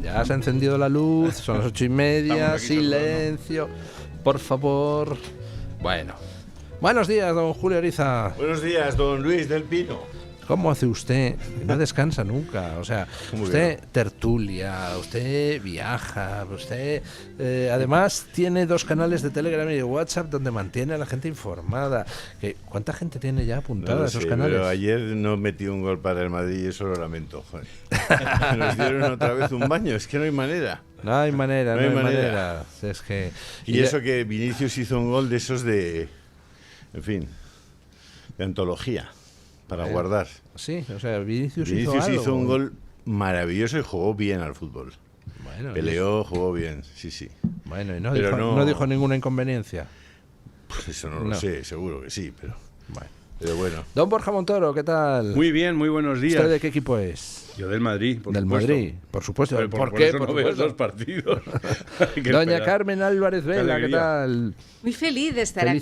Ya se ha encendido la luz, son las 8:30, silencio, por favor. Bueno, buenos días, don Julio Ariza. Buenos días, don Luis del Pino. ¿Cómo hace usted? No descansa nunca. O sea, usted tertulia, usted viaja, usted además tiene 2 canales de Telegram y de WhatsApp donde mantiene a la gente informada. ¿Cuánta gente tiene ya apuntada a esos canales? Pero ayer no metí un gol para el Madrid y eso lo lamento. Joder. Nos dieron otra vez un baño, es que no hay manera. No hay manera. Es que... Y eso que Vinicius hizo un gol de esos de... En fin, de antología. Para guardar. Sí, o sea, Vinicius hizo un gol maravilloso y jugó bien al fútbol. Bueno, peleó, jugó bien, sí. Bueno, y no dijo ninguna inconveniencia. Pues eso no lo sé, seguro que sí, pero bueno. Don Borja Montoro, ¿qué tal? Muy bien, muy buenos días. ¿Usted de qué equipo es? Yo del Madrid, por supuesto. Madrid, por supuesto. Pero ¿Por qué? Eso no veo los partidos. Doña Carmen Álvarez Vela, ¿qué tal? Muy feliz de estar aquí.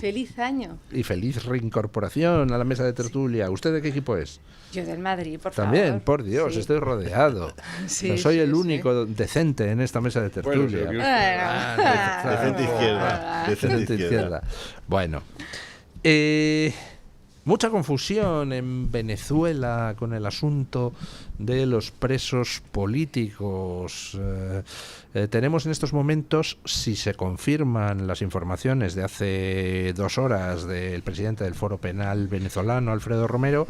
Feliz año. Y feliz reincorporación a la mesa de tertulia. Sí. ¿Usted de qué equipo es? Yo del Madrid, por favor. También, por Dios, estoy rodeado. No soy el único decente en esta mesa de tertulia. Decente izquierda. Bueno. Mucha confusión en Venezuela con el asunto de los presos políticos. Tenemos en estos momentos, si se confirman las informaciones de hace 2 horas del presidente del Foro Penal venezolano, Alfredo Romero,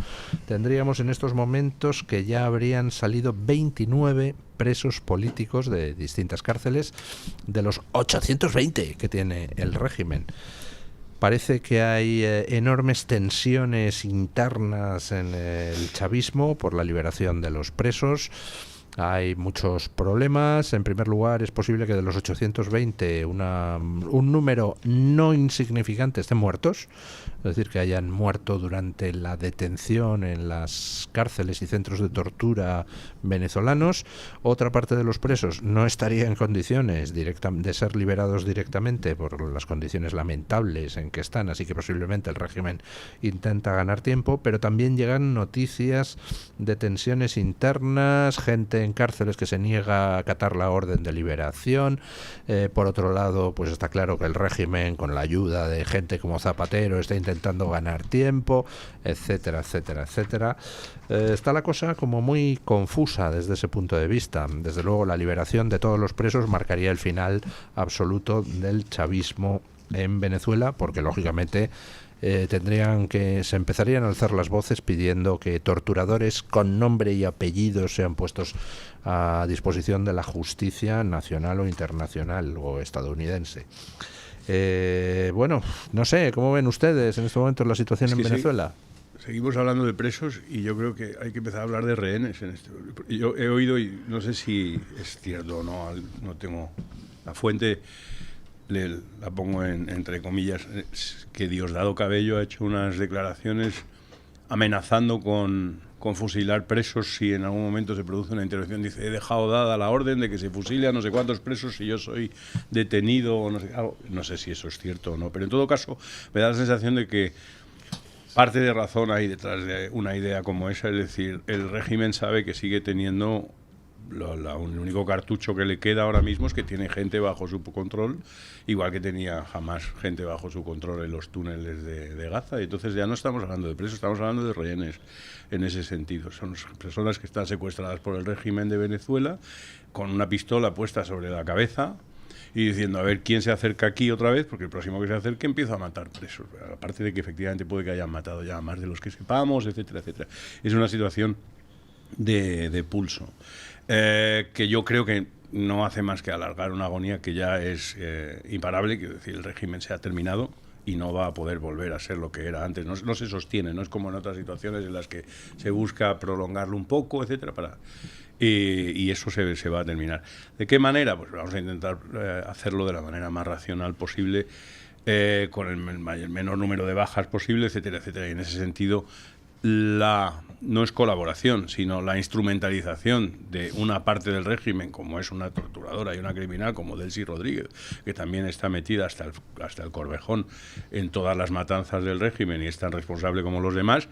tendríamos en estos momentos que ya habrían salido 29 presos políticos de distintas cárceles de los 820 que tiene el régimen. Parece que hay enormes tensiones internas en el chavismo por la liberación de los presos. Hay muchos problemas. En primer lugar, es posible que de los 820 un número no insignificante estén muertos, es decir, que hayan muerto durante la detención en las cárceles y centros de tortura venezolanos. Otra parte de los presos no estaría en condiciones de ser liberados directamente por las condiciones lamentables en que están, así que posiblemente el régimen intenta ganar tiempo, pero también llegan noticias de tensiones internas, gente en cárceles que se niega a acatar la orden de liberación. Por otro lado, pues está claro que el régimen, con la ayuda de gente como Zapatero, está intentando ganar tiempo, etcétera. Está la cosa como muy confusa desde ese punto de vista. Desde luego, la liberación de todos los presos marcaría el final absoluto del chavismo en Venezuela, porque lógicamente se empezarían a alzar las voces pidiendo que torturadores con nombre y apellido sean puestos a disposición de la justicia nacional o internacional o estadounidense. Bueno, no sé, ¿cómo ven ustedes en este momento la situación en Venezuela? Seguimos hablando de presos y yo creo que hay que empezar a hablar de rehenes. Yo he oído, y no sé si es cierto o no, no tengo la fuente, la pongo entre comillas, que Diosdado Cabello ha hecho unas declaraciones amenazando con fusilar presos si en algún momento se produce una intervención. Dice, he dejado dada la orden de que se fusile a no sé cuántos presos si yo soy detenido o no sé si eso es cierto o no, pero en todo caso me da la sensación de que parte de razón hay detrás de una idea como esa, es decir, el régimen sabe que sigue teniendo el único cartucho que le queda ahora mismo es que tiene gente bajo su control, igual que tenía jamás gente bajo su control en los túneles de Gaza, y entonces ya no estamos hablando de presos, estamos hablando de rehenes en ese sentido. Son personas que están secuestradas por el régimen de Venezuela con una pistola puesta sobre la cabeza y diciendo, a ver quién se acerca aquí otra vez, porque el próximo que se acerque empieza a matar presos, aparte de que efectivamente puede que hayan matado ya más de los que sepamos, etcétera. Es una situación de pulso. Que yo creo que no hace más que alargar una agonía que ya es imparable, quiero decir, el régimen se ha terminado y no va a poder volver a ser lo que era antes, no se sostiene, no es como en otras situaciones en las que se busca prolongarlo un poco, etcétera, y eso se va a terminar. ¿De qué manera? Pues vamos a intentar hacerlo de la manera más racional posible, con el menor número de bajas posible, etcétera, y en ese sentido no es colaboración, sino la instrumentalización de una parte del régimen, como es una torturadora y una criminal como Delcy Rodríguez, que también está metida hasta el corvejón en todas las matanzas del régimen y es tan responsable como los demás,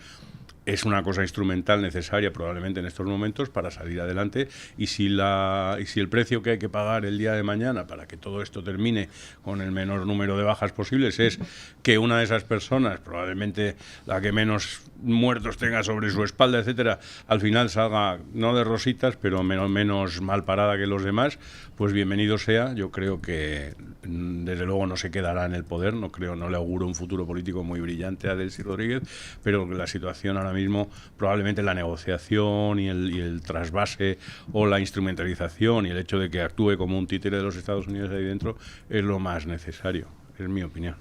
es una cosa instrumental necesaria probablemente en estos momentos para salir adelante, y si el precio que hay que pagar el día de mañana para que todo esto termine con el menor número de bajas posibles es que una de esas personas, probablemente la que menos muertos tenga sobre su espalda, etcétera, al final salga no de rositas, pero menos mal parada que los demás, pues bienvenido sea. Yo creo que desde luego no se quedará en el poder, no le auguro un futuro político muy brillante a Delcy Rodríguez, pero la situación ahora mismo, probablemente la negociación y el trasvase o la instrumentalización y el hecho de que actúe como un títere de los Estados Unidos ahí dentro es lo más necesario, es mi opinión.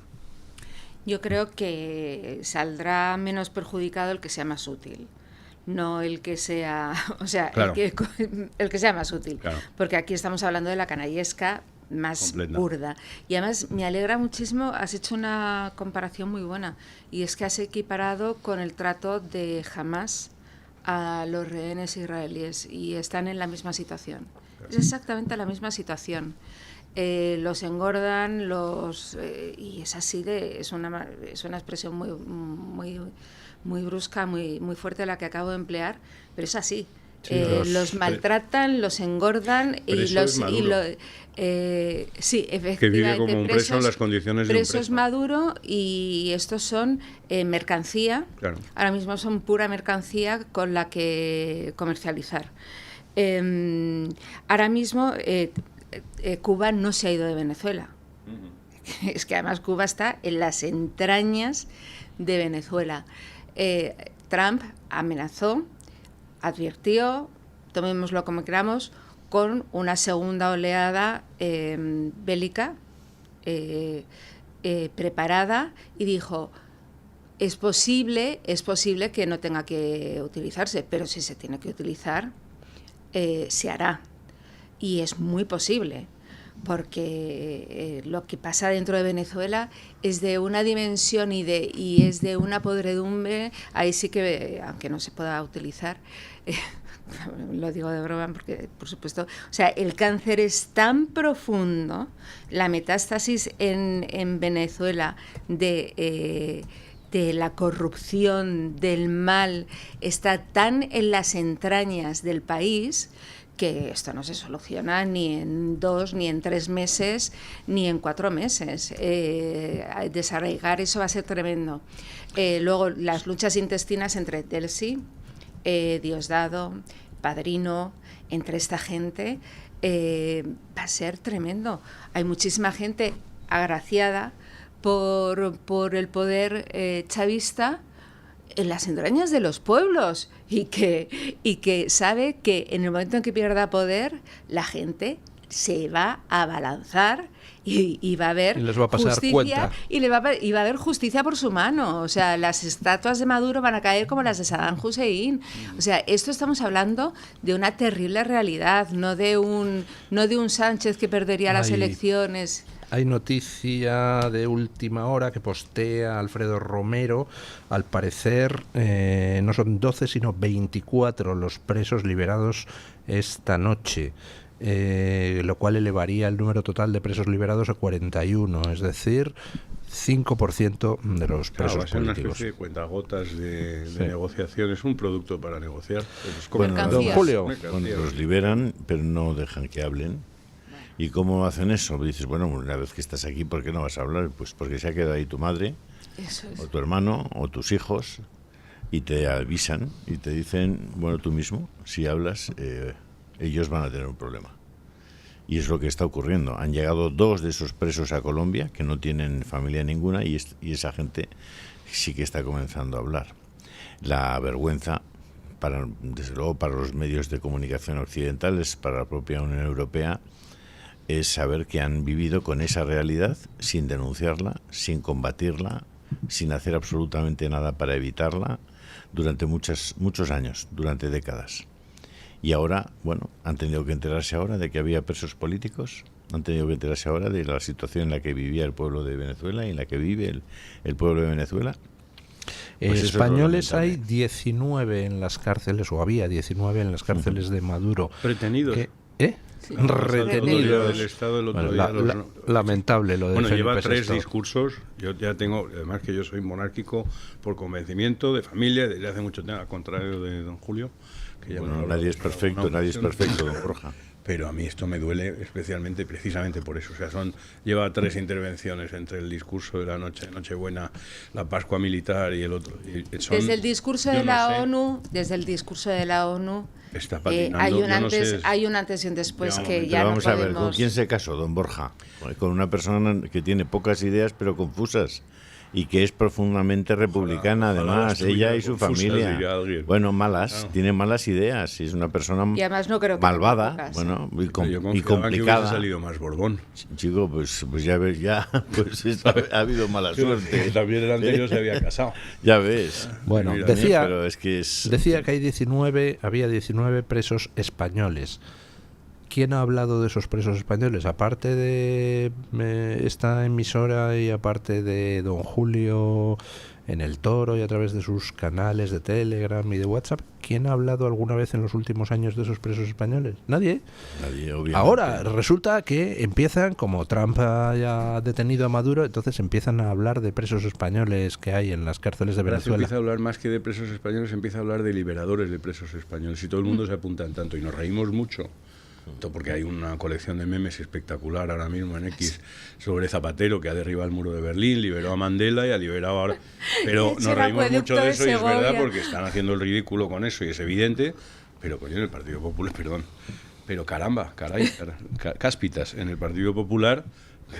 Yo creo que saldrá menos perjudicado el que sea más útil, no el que sea, o sea, claro, el que sea más útil, claro, porque aquí estamos hablando de la canallesca más completa, burda. Y además me alegra muchísimo, has hecho una comparación muy buena, y es que has equiparado con el trato de Hamás a los rehenes israelíes, y están en la misma situación. Claro. Es exactamente la misma situación. Los engordan, y es así, es una expresión muy brusca, muy fuerte la que acabo de emplear, pero es así. Sí, los maltratan, los engordan y los... sí, efectivamente. Que vive como un preso en las condiciones de un preso. Presos Maduro, y estos son mercancía. Claro. Ahora mismo son pura mercancía con la que comercializar. Ahora mismo Cuba no se ha ido de Venezuela. Uh-huh. Es que además Cuba está en las entrañas de Venezuela. Trump amenazó, advirtió, tomémoslo como queramos, con una segunda oleada bélica preparada, y dijo, es posible que no tenga que utilizarse, pero si se tiene que utilizar, se hará. Y es muy posible, porque lo que pasa dentro de Venezuela es de una dimensión y es de una podredumbre. Ahí sí que, aunque no se pueda utilizar, lo digo de broma porque, por supuesto, o sea, el cáncer es tan profundo, la metástasis en Venezuela de la corrupción, del mal, está tan en las entrañas del país que esto no se soluciona ni en 2, ni en 3 meses, ni en 4 meses. Desarraigar eso va a ser tremendo. Luego, las luchas intestinas entre Delcy, Diosdado, Padrino, entre esta gente, va a ser tremendo. Hay muchísima gente agraciada por el poder chavista en las entrañas de los pueblos, y que sabe que en el momento en que pierda poder, la gente se va a abalanzar y va a haber justicia, y va a haber justicia por su mano. O sea, las estatuas de Maduro van a caer como las de Saddam Hussein. O sea, esto estamos hablando de una terrible realidad, no de un Sánchez que perdería las elecciones. Hay noticia de última hora que postea Alfredo Romero. Al parecer no son 12 sino 24 los presos liberados esta noche, lo cual elevaría el número total de presos liberados a 41, es decir, 5% de los presos políticos. Una especie de cuentagotas de negociación, es un producto para negociar. Don Julio, cuando los liberan, pero no dejan que hablen. ¿Y cómo hacen eso? Dices, bueno, una vez que estás aquí, ¿por qué no vas a hablar? Pues porque se ha quedado ahí tu madre, o tu hermano, o tus hijos, y te avisan y te dicen, bueno, tú mismo, si hablas, ellos van a tener un problema. Y es lo que está ocurriendo. Han llegado 2 de esos presos a Colombia, que no tienen familia ninguna, y esa gente sí que está comenzando a hablar. La vergüenza, desde luego para los medios de comunicación occidentales, para la propia Unión Europea, es saber que han vivido con esa realidad sin denunciarla, sin combatirla, sin hacer absolutamente nada para evitarla durante muchos años, durante décadas. Y ahora, bueno, han tenido que enterarse ahora de que había presos políticos, han tenido que enterarse ahora de la situación en la que vivía el pueblo de Venezuela y en la que vive el pueblo de Venezuela. Pues españoles hay 19 en las cárceles, o había 19 en las cárceles de Maduro. Retenidos. retenidos. Del Estado el otro día, lamentable lo de Bueno, Felipe lleva 3 VI. discursos. Yo ya tengo, además que yo soy monárquico por convencimiento, de familia, desde hace mucho tiempo, al contrario de don Julio. Que ya Bueno, nadie es perfecto, don Borja. Pero a mí esto me duele especialmente, precisamente por eso. O sea, lleva 3 intervenciones entre el discurso de la Nochebuena, la Pascua Militar y el otro. Desde el discurso de la ONU, está patinando. Hay un antes y un después que ya vamos no a podemos... ver, ¿con quién se casó, don Borja? Con una persona que tiene pocas ideas pero confusas. Y que es profundamente republicana, además, ella y su familia. Bueno, malas, tiene malas ideas, y es una persona malvada, bueno, y complicada. Que salido más Borbón. Chico, pues ya ves, ha habido mala suerte. También el anterior se había casado. Ya ves. Bueno, Mira, decía, pero es que decía que había 19 presos españoles. ¿Quién ha hablado de esos presos españoles? Aparte de esta emisora y aparte de don Julio en El Toro y a través de sus canales de Telegram y de WhatsApp, ¿quién ha hablado alguna vez en los últimos años de esos presos españoles? Nadie. Nadie, obviamente. Ahora resulta que empiezan, como Trump haya detenido a Maduro, entonces empiezan a hablar de presos españoles que hay en las cárceles de Venezuela. Se empieza a hablar más que de presos españoles, se empieza a hablar de liberadores de presos españoles, y todo el mundo se apunta en tanto, y nos reímos mucho. Porque hay una colección de memes espectacular ahora mismo en X sobre Zapatero, que ha derribado el muro de Berlín, liberó a Mandela y ha liberado ahora... Pero nos reímos mucho de eso, y es verdad, porque están haciendo el ridículo con eso y es evidente, pero coño, en el Partido Popular, pero cáspitas, en el Partido Popular,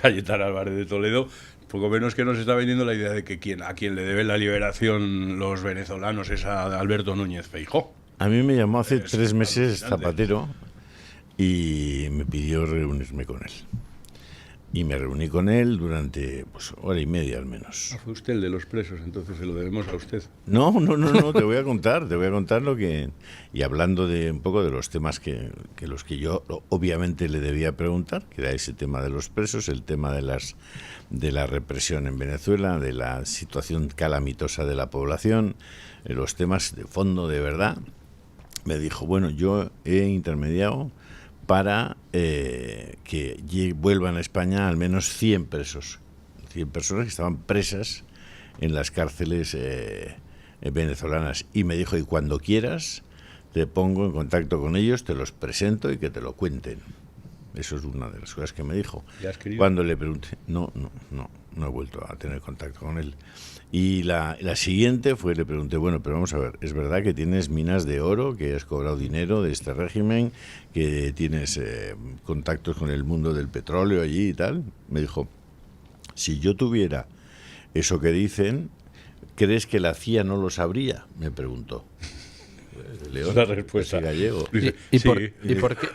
Cayetano Álvarez de Toledo, poco menos que nos está vendiendo la idea de que a quien le debe la liberación los venezolanos es a Alberto Núñez Feijóo. A mí me llamó hace 3 meses Zapatero y me pidió reunirme con él. Y me reuní con él durante hora y media al menos. Fue usted el de los presos, entonces se lo debemos a usted. No, te voy a contar lo que... Y hablando de un poco de los temas que los que yo obviamente le debía preguntar, que era ese tema de los presos, el tema de la represión en Venezuela, de la situación calamitosa de la población, los temas de fondo de verdad. Me dijo, bueno, yo he intermediado para que vuelvan a España al menos 100 presos, 100 personas que estaban presas en las cárceles venezolanas. Y me dijo, y cuando quieras, te pongo en contacto con ellos, te los presento y que te lo cuenten. Eso es una de las cosas que me dijo. Cuando le pregunté, no he vuelto a tener contacto con él. Y la siguiente le pregunté, bueno, pero vamos a ver, ¿es verdad que tienes minas de oro, que has cobrado dinero de este régimen, que tienes contactos con el mundo del petróleo allí y tal? Me dijo, si yo tuviera eso que dicen, ¿crees que la CIA no lo sabría? Me preguntó. León, la respuesta gallego. ¿Y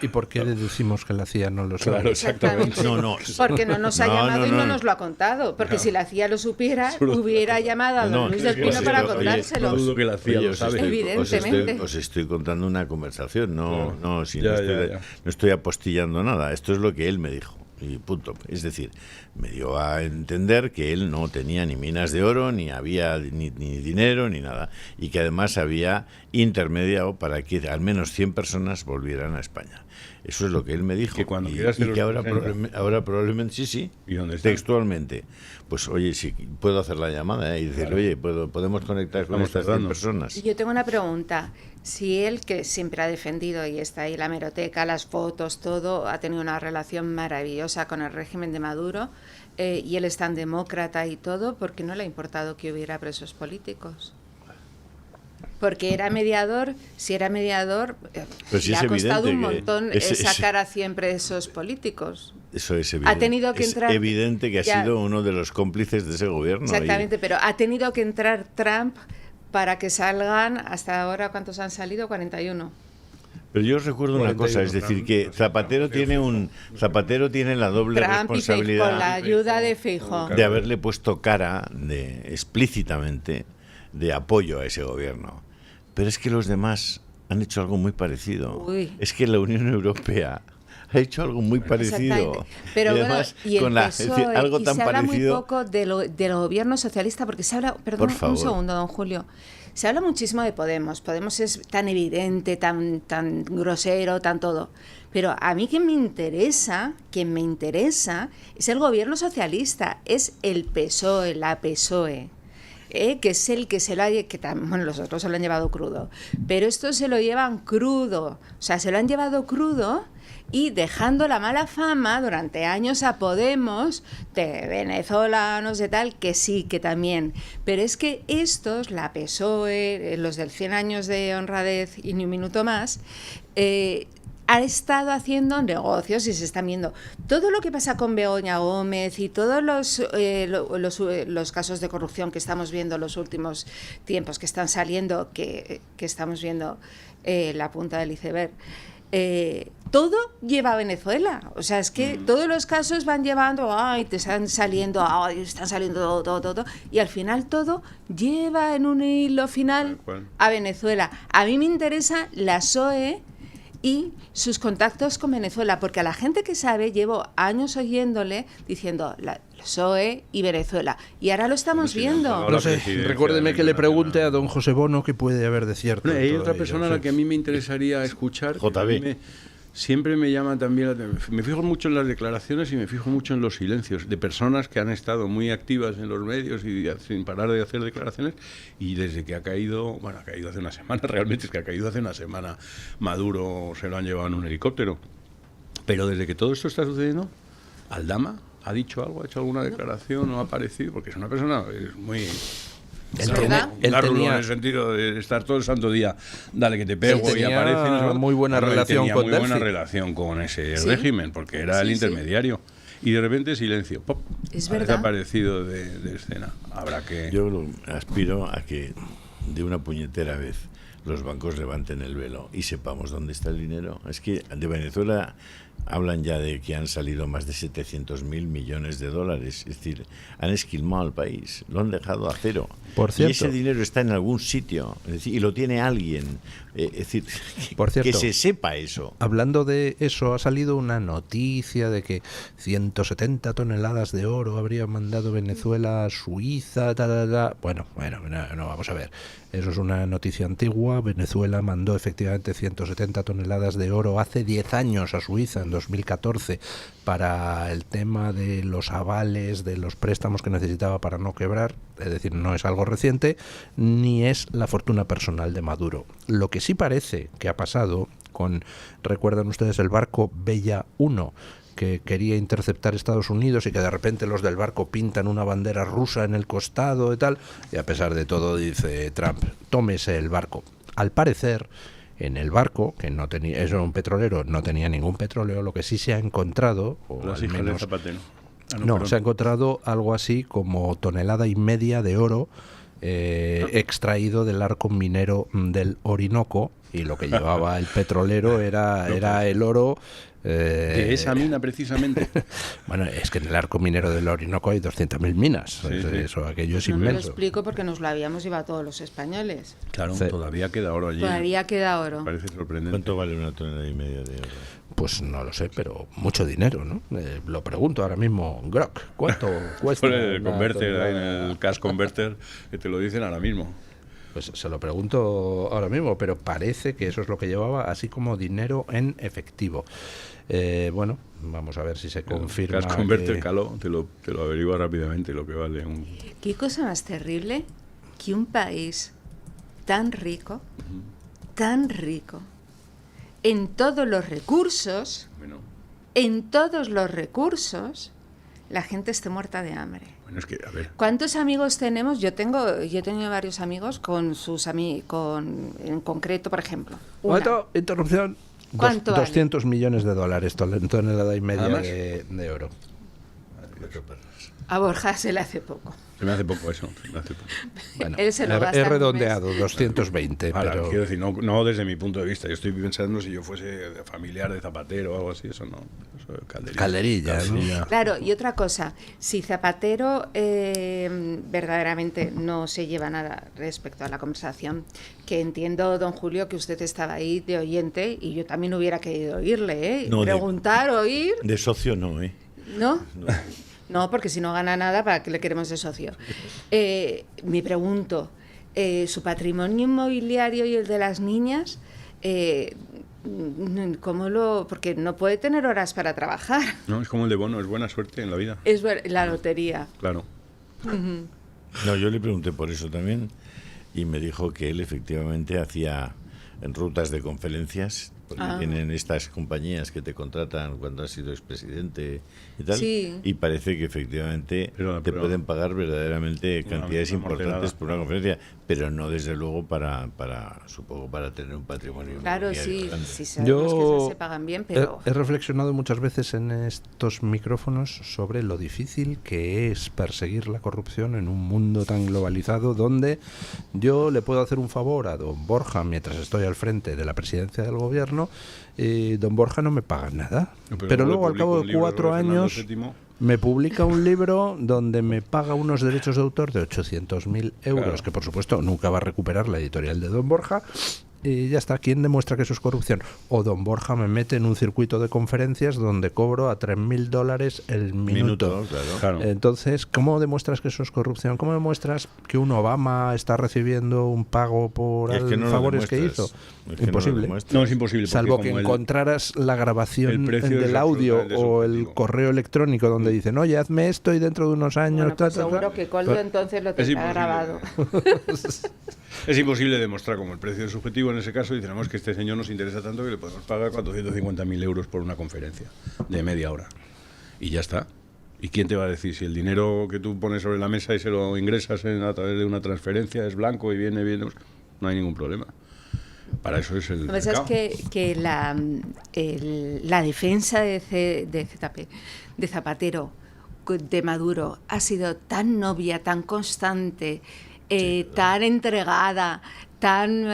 por qué deducimos que la CIA no lo sabe? Claro, exactamente. No. Porque no nos ha llamado y no nos lo ha contado. Porque si la CIA lo supiera, hubiera llamado a don Luis del Pino para contárselo. No dudo que la CIA lo sabe. Evidentemente. Os estoy contando una conversación, no estoy apostillando nada. Esto es lo que él me dijo. Y punto. Es decir, me dio a entender que él no tenía ni minas de oro, ni había ni dinero, ni nada. Y que además había intermediado para que al menos 100 personas volvieran a España. Eso es lo que él me dijo. Que cuando y que ahora probablemente, sí, ¿Y dónde está? Textualmente. Pues oye, si puedo hacer la llamada y decir, oye, podemos conectar con estas 100 personas. Yo tengo una pregunta. Si él, que siempre ha defendido, y está ahí la hemeroteca, las fotos, todo, ha tenido una relación maravillosa con el régimen de Maduro, y él es tan demócrata y todo, ¿por qué no le ha importado que hubiera presos políticos? Porque era mediador, si era mediador, le ha costado un montón sacar a 100 presos políticos. Eso es evidente. Ha tenido que entrar, es evidente que ha sido uno de los cómplices de ese gobierno. Exactamente, pero ha tenido que entrar Trump para que salgan, hasta ahora, ¿cuántos han salido? 41. Pero yo os recuerdo una cosa, es decir, que Zapatero tiene la doble responsabilidad con la ayuda de Feijóo, de haberle puesto cara explícitamente de apoyo a ese gobierno. Pero es que los demás han hecho algo muy parecido. Es que la Unión Europea ha hecho algo muy parecido. Pero y además, algo tan se habla parecido... muy poco del gobierno socialista, porque se habla... Perdón, un segundo, don Julio. Se habla muchísimo de Podemos. Podemos es tan evidente, tan grosero, tan todo. Pero a mí quien me interesa es el gobierno socialista, es el PSOE, la PSOE. Que es el que se lo ha... bueno, los otros se lo han llevado crudo, pero estos se lo llevan crudo, o sea, se lo han llevado crudo y dejando la mala fama durante años a Podemos de venezolanos de tal, que sí, que también. Pero es que estos, la PSOE, los del 100 años de honradez y ni un minuto más, ha estado haciendo negocios y se están viendo todo lo que pasa con Begoña Gómez y todos los casos de corrupción que estamos viendo en los últimos tiempos, que están saliendo, que estamos viendo la punta del iceberg. Todo lleva a Venezuela, o sea, es que todos los casos van llevando, están saliendo todo, y al final todo lleva en un hilo final a Venezuela. A mí me interesa la PSOE y sus contactos con Venezuela, porque a la gente que sabe, llevo años oyéndole diciendo la PSOE y Venezuela, y ahora lo estamos viendo. No sé, recuérdeme que le pregunte a don José Bono qué puede haber de cierto. Hay otra persona a la que a mí me interesaría escuchar. JB. Siempre me llama también, me fijo mucho en las declaraciones y me fijo mucho en los silencios de personas que han estado muy activas en los medios y sin parar de hacer declaraciones, y desde que ha caído hace una semana, realmente es que ha caído hace una semana, Maduro se lo han llevado en un helicóptero, pero desde que todo esto está sucediendo, Aldama ha dicho algo, ha hecho alguna declaración o ha aparecido, porque es una persona muy... ¿Es verdad? Él tenía, en el sentido de estar todo el santo día, dale que te pego y aparece. No sé, muy buena relación con muy buena relación con ese régimen, porque era el intermediario. Y de repente silencio, ¡pop! Es ha verdad. desaparecido de escena. Habrá que... Yo aspiro a que de una puñetera vez los bancos levanten el velo y sepamos dónde está el dinero. Es que de Venezuela hablan ya de que han salido más de 700.000 millones de dólares. Es decir, han esquilmado al país, lo han dejado a cero. Por cierto, y ese dinero está en algún sitio, es decir, y lo tiene alguien. Es decir, por cierto, que se sepa eso. Hablando de eso, ha salido una noticia de que 170 toneladas de oro habría mandado Venezuela a Suiza. Bueno, no, vamos a ver. Eso es una noticia antigua. Venezuela mandó efectivamente 170 toneladas de oro hace 10 años a Suiza, en 2014, para el tema de los avales, de los préstamos que necesitaba para no quebrar. Es decir, no es algo reciente, ni es la fortuna personal de Maduro. Lo que sí parece que ha pasado con, recuerdan ustedes, el barco Bella 1, que quería interceptar Estados Unidos y que de repente los del barco pintan una bandera rusa en el costado y tal, y a pesar de todo dice Trump, tómese el barco. Al parecer, en el barco, que no tenía, eso era un petrolero, no tenía ningún petróleo, lo que sí se ha encontrado, o las al hijas menos, de Zapatero. se ha encontrado algo así como 1,5 toneladas de oro extraído del arco minero del Orinoco, y lo que llevaba el petrolero era el oro. De esa mina, precisamente. Bueno, es que en el arco minero del Orinoco hay 200.000 minas. Eso, aquello es no inmenso. Me lo explico porque nos lo habíamos llevado todos los españoles. Claro, todavía queda oro allí. Todavía queda oro. Parece sorprendente. ¿Cuánto vale 1,5 toneladas de oro? Pues no lo sé, pero mucho dinero, ¿no? Lo pregunto ahora mismo, Grok, ¿cuánto cuesta? Por el converter, en el cash converter, que te lo dicen ahora mismo. Pues se lo pregunto ahora mismo, pero parece que eso es lo que llevaba, así como dinero en efectivo. Bueno, vamos a ver si se confirma. Cash converter, Caló, te lo averigua rápidamente lo que vale un... ¿Qué cosa más terrible que un país tan rico, en todos los recursos, la gente esté muerta de hambre? Bueno, es que, a ver. ¿Cuántos amigos tenemos? Yo he tenido varios amigos con sus en concreto, por ejemplo. Interrupción. ¿Cuánto 200 millones de dólares, tonelada y media de oro. A Borja se le hace poco. Se me hace poco eso. Bueno, él se lo gasta he redondeado, 220. Ahora, pero... quiero decir, no desde mi punto de vista. Yo estoy pensando si yo fuese familiar de Zapatero o algo así, eso no. Eso es Calderilla, ¿no? Claro, y otra cosa, si Zapatero verdaderamente no se lleva nada respecto a la conversación, que entiendo, don Julio, que usted estaba ahí de oyente y yo también hubiera querido oírle, No, preguntar, oír. De socio no, ¿No? No, porque si no gana nada, ¿para qué le queremos de socio? Me pregunto, ¿su patrimonio inmobiliario y el de las niñas Porque no puede tener horas para trabajar. No, es como el de Bono, es buena suerte en la vida. Es la lotería. Claro. No, yo le pregunté por eso también y me dijo que él efectivamente hacía en rutas de conferencias, porque tienen estas compañías que te contratan cuando has sido expresidente y tal, y parece que efectivamente te pueden pagar verdaderamente cantidades importantes por una conferencia, pero no desde luego supongo para tener un patrimonio. Claro, sí, sabemos que esas se pagan bien, pero... He reflexionado muchas veces en estos micrófonos sobre lo difícil que es perseguir la corrupción en un mundo tan globalizado, donde yo le puedo hacer un favor a don Borja mientras estoy al frente de la presidencia del gobierno, don Borja no me paga nada, pero luego al cabo de 4 años me publica un libro donde me paga unos derechos de autor de 800.000 euros, claro, que por supuesto nunca va a recuperar la editorial de don Borja. Y ya está, ¿quién demuestra que eso es corrupción? O don Borja me mete en un circuito de conferencias donde cobro a $3.000 el minuto. Claro. Entonces, ¿cómo demuestras que eso es corrupción? ¿Cómo demuestras que un Obama está recibiendo un pago por favores que hizo? Es que imposible. No, es imposible. Salvo que encontraras la grabación del audio o el correo electrónico donde dicen, oye, hazme esto y dentro de unos años... Bueno, pues seguro que Coldo entonces lo tendrá grabado. Es imposible demostrar como el precio es subjetivo en ese caso y tenemos que este señor nos interesa tanto que le podemos pagar 450.000 euros por una conferencia de media hora. Y ya está. ¿Y quién te va a decir si el dinero que tú pones sobre la mesa y se lo ingresas a través de una transferencia es blanco y viene bien? No hay ningún problema. Para eso es el mercado. Es que la defensa de Zapatero, de Maduro, ha sido tan novia, tan constante, tan entregada, tan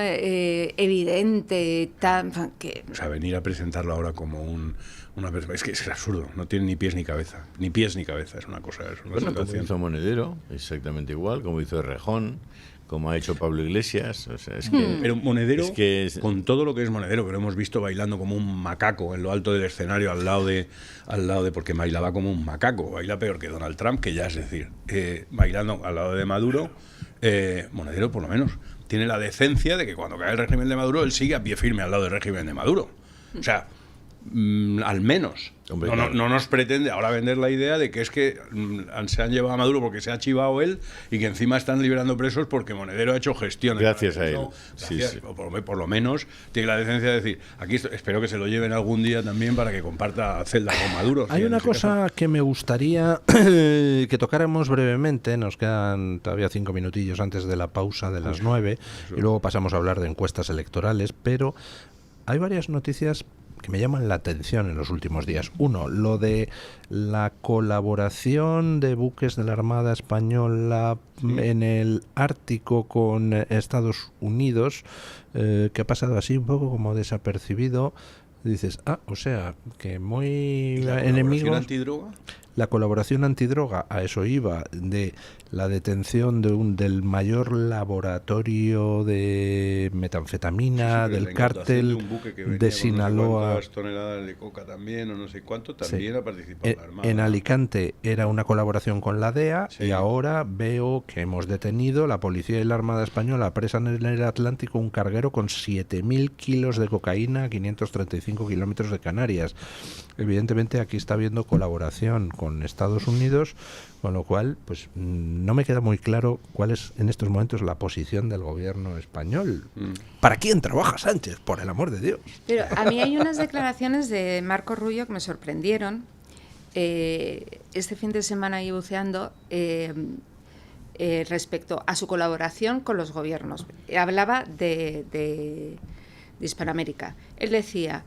evidente, que... O sea, venir a presentarlo ahora como una persona... Es que es absurdo, no tiene ni pies ni cabeza. Ni pies ni cabeza, es una cosa... Como hizo Monedero, exactamente igual, como hizo Errejón, como ha hecho Pablo Iglesias. O sea, es que, pero Monedero, con todo lo que es Monedero, que lo hemos visto bailando como un macaco en lo alto del escenario, al lado de porque bailaba como un macaco, baila peor que Donald Trump, que ya es decir, bailando al lado de Maduro, Monedero por lo menos tiene la decencia de que cuando cae el régimen de Maduro, él sigue a pie firme al lado del régimen de Maduro. O sea, al menos. Hombre, no nos pretende ahora vender la idea de que es que se han llevado a Maduro porque se ha chivado él y que encima están liberando presos porque Monedero ha hecho gestiones. Gracias a él. Gracias, sí. Por lo menos tiene la decencia de decir, aquí espero que se lo lleven algún día también para que comparta celda con Maduro. Hay una cosa que me gustaría que tocáramos brevemente, nos quedan todavía 5 minutillos antes de la pausa de las 9 y luego pasamos a hablar de encuestas electorales, pero hay varias noticias que me llaman la atención en los últimos días. Uno, lo de la colaboración de buques de la Armada Española en el Ártico con Estados Unidos, que ha pasado así un poco como desapercibido. Dices, o sea, que muy enemigos... ¿Antidroga? La colaboración antidroga, a eso iba, de la detención del mayor laboratorio de metanfetamina, del cártel de Sinaloa. Con toneladas de coca también, o no sé cuánto, también ha participado la Armada. En Alicante era una colaboración con la DEA y ahora veo que hemos detenido, la policía y la Armada Española apresan en el Atlántico un carguero con 7.000 kilos de cocaína a 535 kilómetros de Canarias. Evidentemente aquí está habiendo colaboración con Estados Unidos, con lo cual pues no me queda muy claro cuál es en estos momentos la posición del gobierno español. ¿Para quién trabaja Sánchez? Por el amor de Dios. Pero a mí hay unas declaraciones de Marco Rubio que me sorprendieron. Este fin de semana iba buceando respecto a su colaboración con los gobiernos. Hablaba de Hispanoamérica. Él decía,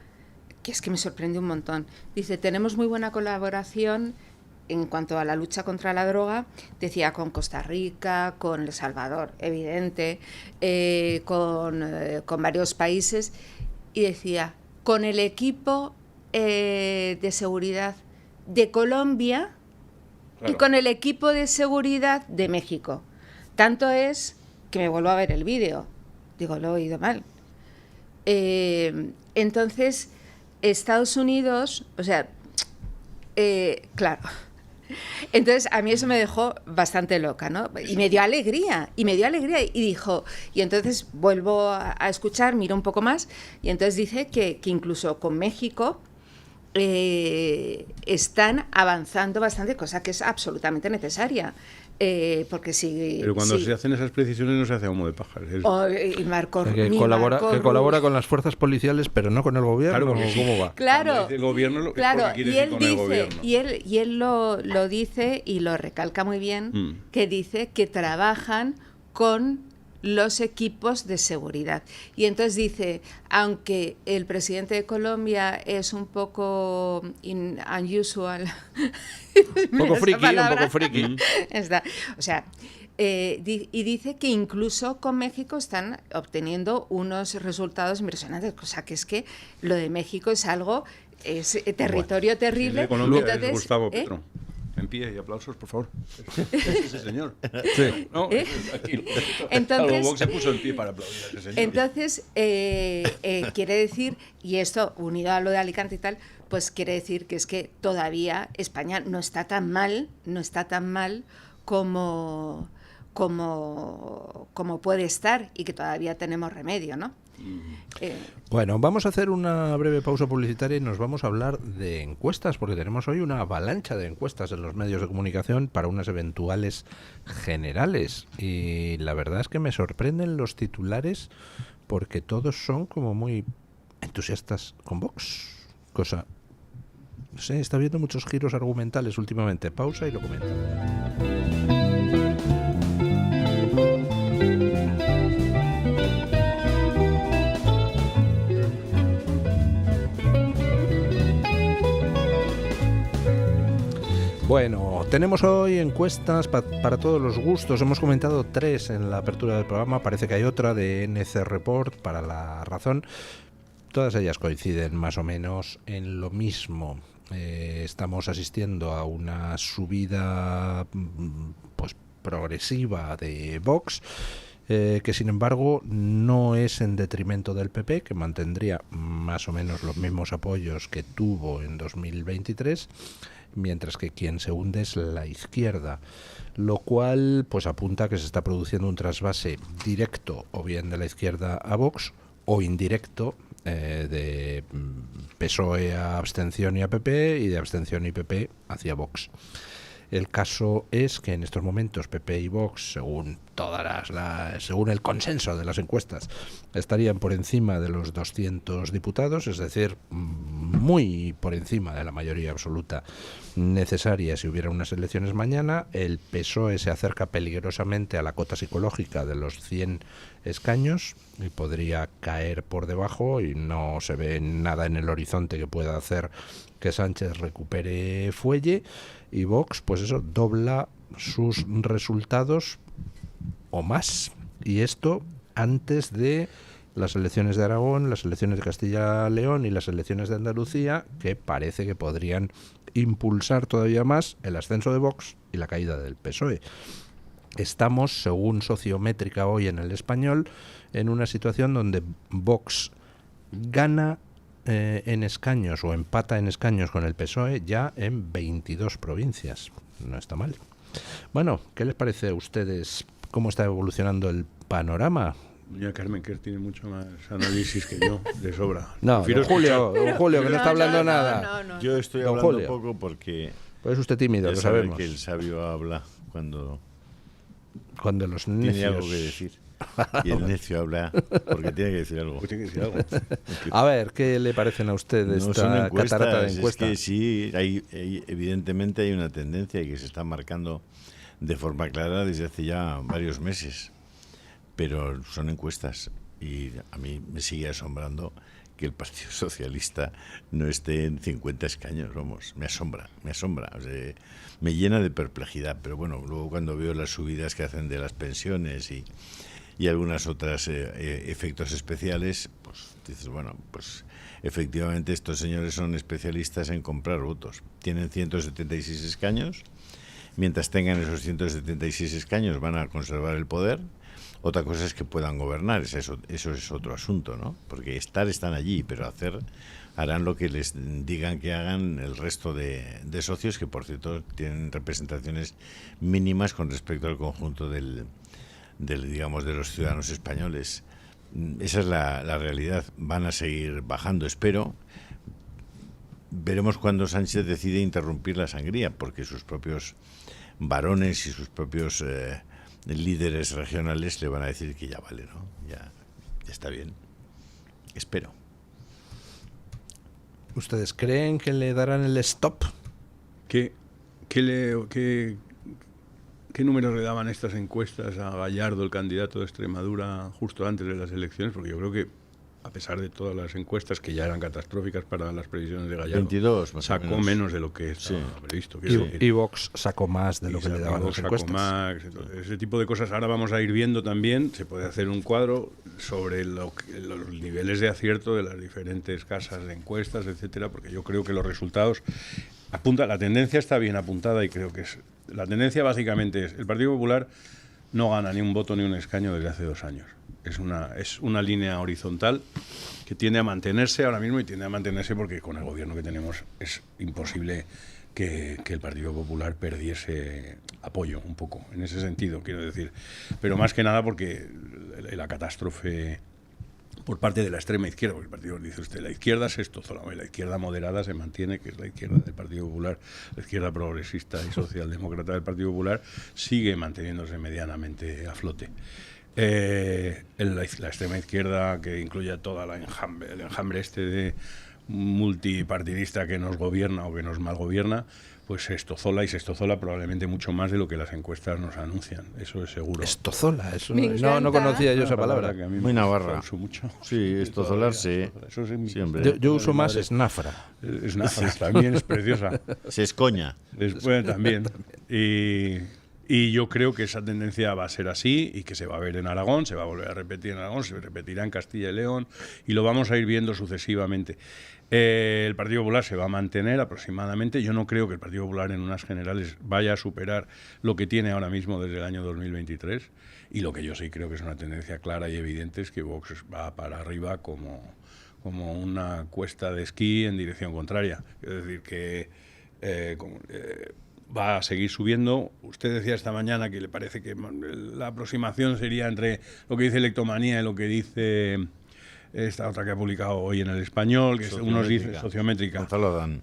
que es que me sorprendió un montón, dice, tenemos muy buena colaboración en cuanto a la lucha contra la droga, decía, con Costa Rica, con El Salvador, evidente, con varios países, y decía, con el equipo de seguridad de Colombia, claro, y con el equipo de seguridad de México. Tanto es que me vuelvo a ver el vídeo. Digo, lo he oído mal. Entonces, Estados Unidos, o sea, claro, Entonces, a mí eso me dejó bastante loca, ¿no? Y me dio alegría, y dijo, y entonces vuelvo a escuchar, miro un poco más, y entonces dice que incluso con México están avanzando bastante, cosa que es absolutamente necesaria. Porque si... Pero cuando se hacen esas precisiones no se hace a humo de paja. Que colabora con las fuerzas policiales, pero no con el gobierno. Claro, ¿cómo va? Claro, el gobierno claro. Y él dice, y él lo dice y lo recalca muy bien, que dice que trabajan con los equipos de seguridad. Y entonces dice, aunque el presidente de Colombia es un poco unusual, un poco friki. O sea, y dice que incluso con México están obteniendo unos resultados impresionantes, cosa que es que lo de México es algo, es territorio terrible. De Colombia. Entonces, es Gustavo Petro. En pie y aplausos, por favor. Ese señor. Sí. No, aquí. Entonces, Vox se puso en pie para aplaudir a ese señor. Entonces, quiere decir, y esto unido a lo de Alicante y tal, pues quiere decir que es que todavía España no está tan mal como puede estar, y que todavía tenemos remedio, ¿no? Bueno, vamos a hacer una breve pausa publicitaria y nos vamos a hablar de encuestas, porque tenemos hoy una avalancha de encuestas en los medios de comunicación para unas eventuales generales, y la verdad es que me sorprenden los titulares porque todos son como muy entusiastas con Vox, cosa, no sé, está habiendo muchos giros argumentales últimamente. Pausa y lo comentamos. Bueno, tenemos hoy encuestas para todos los gustos. Hemos comentado 3 en la apertura del programa. Parece que hay otra de NC Report para La Razón. Todas ellas coinciden más o menos en lo mismo. Estamos asistiendo a una subida pues progresiva de Vox, que sin embargo no es en detrimento del PP, que mantendría más o menos los mismos apoyos que tuvo en 2023, mientras que quien se hunde es la izquierda, lo cual pues apunta a que se está produciendo un trasvase directo o bien de la izquierda a Vox, o indirecto de PSOE a abstención y a PP, y de abstención y PP hacia Vox. El caso es que en estos momentos PP y Vox, según según el consenso de las encuestas, estarían por encima de los 200 diputados, es decir, muy por encima de la mayoría absoluta necesaria si hubiera unas elecciones mañana. El PSOE se acerca peligrosamente a la cota psicológica de los 100 escaños y podría caer por debajo, y no se ve nada en el horizonte que pueda hacer que Sánchez recupere fuelle, y Vox, pues eso, dobla sus resultados o más, y esto antes de las elecciones de Aragón, las elecciones de Castilla-León y las elecciones de Andalucía, que parece que podrían impulsar todavía más el ascenso de Vox y la caída del PSOE. Estamos, según Sociométrica hoy en El Español, en una situación donde Vox gana en escaños o empata en escaños con el PSOE ya en 22 provincias. No está mal. Bueno, ¿qué les parece a ustedes? ¿Cómo está evolucionando el panorama? Doña Carmen Quer tiene mucho más análisis que yo, de sobra. No, don Julio, que no está hablando nada. No. Yo estoy hablando poco porque... Pues usted tímido, lo sabemos. Que el sabio habla cuando los necios... tiene algo que decir. Y el necio habla porque tiene que decir algo. A ver, ¿qué le parecen a usted esta catarata de encuestas? Es que sí, evidentemente hay una tendencia que se está marcando de forma clara desde hace ya varios meses. Pero son encuestas, y a mí me sigue asombrando que el Partido Socialista no esté en 50 escaños, vamos, me asombra, o sea, me llena de perplejidad. Pero bueno, luego cuando veo las subidas que hacen de las pensiones y algunas otras efectos especiales, pues dices, bueno, pues efectivamente estos señores son especialistas en comprar votos. Tienen 176 escaños, mientras tengan esos 176 escaños van a conservar el poder. Otra cosa es que puedan gobernar, eso es otro asunto, ¿no? Porque están allí, pero hacer harán lo que les digan que hagan el resto de socios, que por cierto tienen representaciones mínimas con respecto al conjunto digamos, de los ciudadanos españoles. Esa es la realidad. Van a seguir bajando, espero. Veremos cuando Sánchez decide interrumpir la sangría, porque sus propios varones y sus propios líderes regionales le van a decir que ya vale, ¿no? Ya está bien. Espero. ¿Ustedes creen que le darán el stop? ¿Qué números le daban estas encuestas a Gallardo, el candidato de Extremadura, justo antes de las elecciones? Porque yo creo que, a pesar de todas las encuestas, que ya eran catastróficas para las previsiones de Gallardo, 22, sacó menos de lo que estaba previsto. Y Vox sacó más de lo que le daban las encuestas. Ese tipo de cosas ahora vamos a ir viendo también. Se puede hacer un cuadro sobre los niveles de acierto de las diferentes casas de encuestas, etcétera, porque yo creo que los resultados apunta, la tendencia está bien apuntada, y creo que la tendencia básicamente es: el Partido Popular no gana ni un voto ni un escaño desde hace 2 años. Es una línea horizontal que tiende a mantenerse ahora mismo, y tiende a mantenerse porque con el gobierno que tenemos es imposible que el Partido Popular perdiese apoyo un poco, en ese sentido, quiero decir. Pero más que nada porque la catástrofe por parte de la extrema izquierda, porque el partido, dice usted, la izquierda es esto, la izquierda moderada se mantiene, que es la izquierda del Partido Popular, la izquierda progresista y socialdemócrata del Partido Popular sigue manteniéndose medianamente a flote. La extrema izquierda, que incluye a toda el enjambre de multipartidista que nos gobierna o que nos malgobierna, pues se estozola probablemente mucho más de lo que las encuestas nos anuncian, eso es seguro. Estozola, eso no conocía yo esa palabra. Que a mí muy navarra. Uso mucho. Sí, estozolarse. Eso sí, yo uso más esnáfara. Esnáfara también es preciosa. Se escoña. Después también. Y yo creo que esa tendencia va a ser así, y que se va a ver en Aragón, se va a volver a repetir en Aragón, se repetirá en Castilla y León, y lo vamos a ir viendo sucesivamente. El Partido Popular se va a mantener aproximadamente. Yo no creo que el Partido Popular en unas generales vaya a superar lo que tiene ahora mismo desde el año 2023, y lo que yo sí creo que es una tendencia clara y evidente es que Vox va para arriba como una cuesta de esquí en dirección contraria. Es decir, que va a seguir subiendo. Usted decía esta mañana que le parece que la aproximación sería entre lo que dice Electomanía y lo que dice esta otra que ha publicado hoy en El Español, que unos dicen sociométrica, Gonzalo Adán,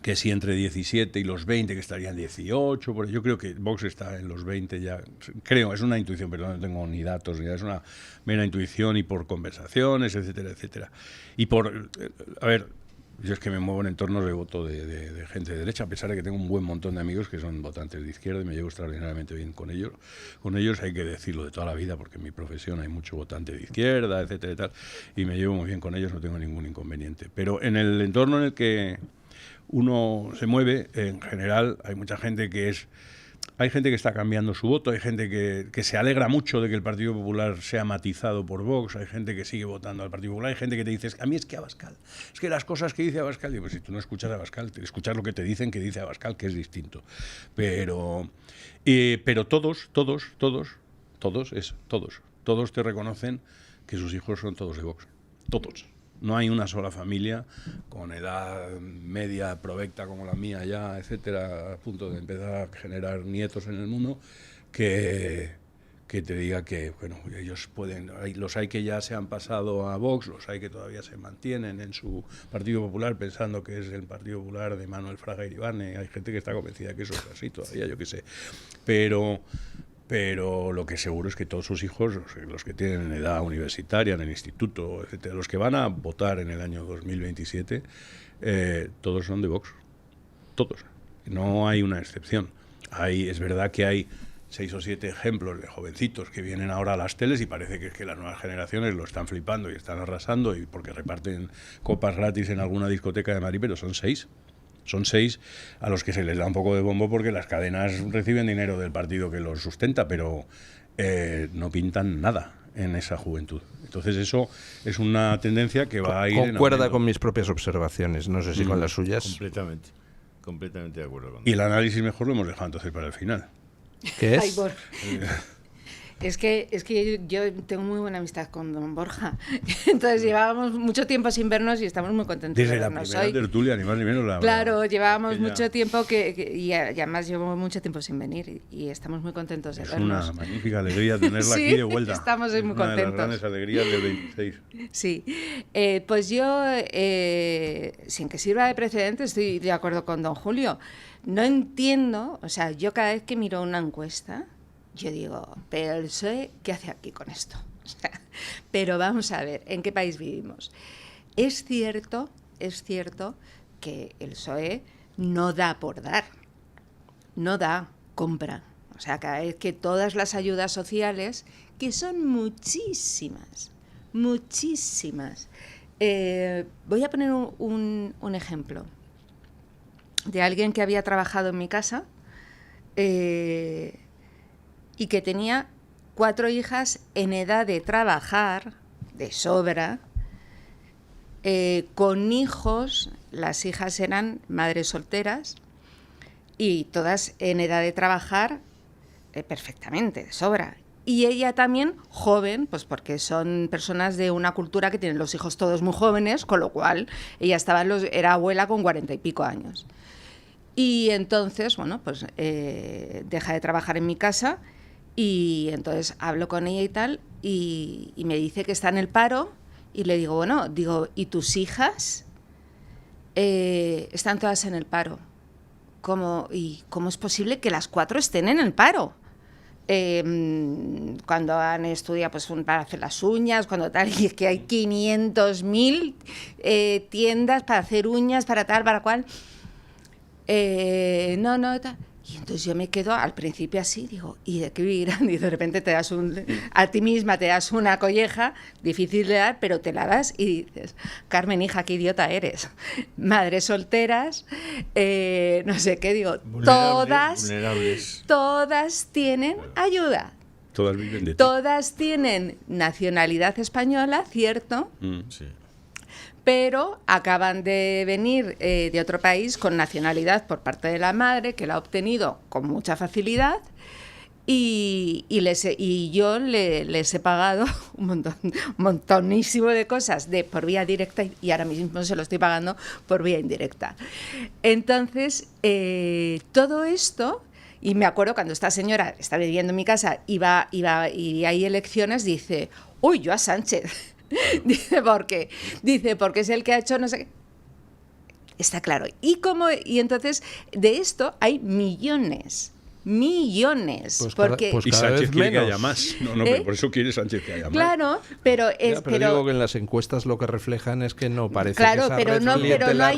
que sí, entre 17 y los 20, que estarían 18, porque yo creo que Vox está en los 20 ya, creo, es una intuición, pero no tengo ni datos, es una mera intuición, y por conversaciones, etcétera, etcétera. Y a ver, yo es que me muevo en entornos de voto de gente de derecha, a pesar de que tengo un buen montón de amigos que son votantes de izquierda y me llevo extraordinariamente bien con ellos. Con ellos hay que decirlo de toda la vida, porque en mi profesión hay mucho votante de izquierda, etcétera, y tal, y me llevo muy bien con ellos, no tengo ningún inconveniente. Pero en el entorno en el que uno se mueve, en general, hay mucha gente que hay gente que está cambiando su voto, hay gente que se alegra mucho de que el Partido Popular sea matizado por Vox, hay gente que sigue votando al Partido Popular, hay gente que te dice: a mí es que Abascal, es que las cosas que dice Abascal, y pues si tú no escuchas a Abascal, escuchas lo que te dicen que dice Abascal, que es distinto. Pero todos te reconocen que sus hijos son todos de Vox, todos. No hay una sola familia con edad media provecta como la mía ya, etcétera, a punto de empezar a generar nietos en el mundo, que te diga que, bueno, ellos pueden, los hay que ya se han pasado a Vox, los hay que todavía se mantienen en su Partido Popular pensando que es el Partido Popular de Manuel Fraga Iribarne. Hay gente que está convencida que eso es así todavía, yo qué sé. Pero lo que seguro es que todos sus hijos, los que tienen edad universitaria, en el instituto, etcétera, los que van a votar en el año 2027, todos son de Vox. Todos. No hay una excepción. Es verdad que hay 6 o 7 ejemplos de jovencitos que vienen ahora a las teles y parece que las nuevas generaciones lo están flipando y están arrasando, y porque reparten copas gratis en alguna discoteca de Madrid, pero son 6. Son 6 a los que se les da un poco de bombo porque las cadenas reciben dinero del partido que los sustenta, pero no pintan nada en esa juventud. Entonces eso es una tendencia que va a ir... Concuerda con mis propias observaciones, no sé si con las suyas. Completamente de acuerdo con Y el análisis mejor lo hemos dejado entonces para el final. ¿Qué es? Es que yo tengo muy buena amistad con don Borja. Entonces llevábamos mucho tiempo sin vernos y estamos muy contentos Desde de vernos. la primera tertulia, ni más ni menos. Claro, llevábamos mucho tiempo y además llevo mucho tiempo sin venir y estamos muy contentos de vernos. Es una magnífica alegría tenerla sí, aquí de vuelta. Estamos muy contentos. Una de las grandes alegrías del 26. Sí, pues yo, sin que sirva de precedente, estoy de acuerdo con don Julio. No entiendo, o sea, yo cada vez que miro una encuesta, yo digo, pero el PSOE, ¿qué hace aquí con esto? O sea, pero vamos a ver, ¿en qué país vivimos? Es cierto que el PSOE no da por dar, no da, compra. O sea, cada vez que todas las ayudas sociales, que son muchísimas, voy a poner un ejemplo de alguien que había trabajado en mi casa y que tenía 4 hijas en edad de trabajar, de sobra, con hijos. Las hijas eran madres solteras y todas en edad de trabajar perfectamente, de sobra. Y ella también joven, pues porque son personas de una cultura que tienen los hijos todos muy jóvenes, con lo cual ella era abuela con 40 y pico años. Y entonces, bueno, pues deja de trabajar en mi casa y entonces hablo con ella y tal y me dice que está en el paro y le digo, bueno, ¿y tus hijas? Están todas en el paro. ¿Cómo es posible que las 4 estén en el paro? Cuando han estudiado pues para hacer las uñas, cuando tal, y es que hay 500.000 tiendas para hacer uñas, para tal, para cual. No, tal. Y entonces yo me quedo al principio así, digo, ¿y de qué vivirán? Y de repente a ti misma te das una colleja, difícil de dar, pero te la das y dices, Carmen, hija, qué idiota eres. Madres solteras, no sé qué, digo, todas tienen ayuda. Todas viven de ti. Todas tienen nacionalidad española, ¿cierto? Sí. Pero acaban de venir de otro país con nacionalidad por parte de la madre, que la ha obtenido con mucha facilidad, y yo les he pagado un montonísimo de cosas por vía directa y ahora mismo se lo estoy pagando por vía indirecta. Entonces, todo esto, y me acuerdo cuando esta señora está viviendo en mi casa y hay elecciones, dice, uy, yo a Sánchez. Dice, porque es el que ha hecho no sé qué. Está claro. Y entonces, de esto hay millones. Pues porque pues y cada Sánchez vez quiere menos. que haya más. No, pero por eso quiere Sánchez que haya más. Claro, pero digo que en las encuestas lo que reflejan es que no parece claro, que esa pero red no hay clientelar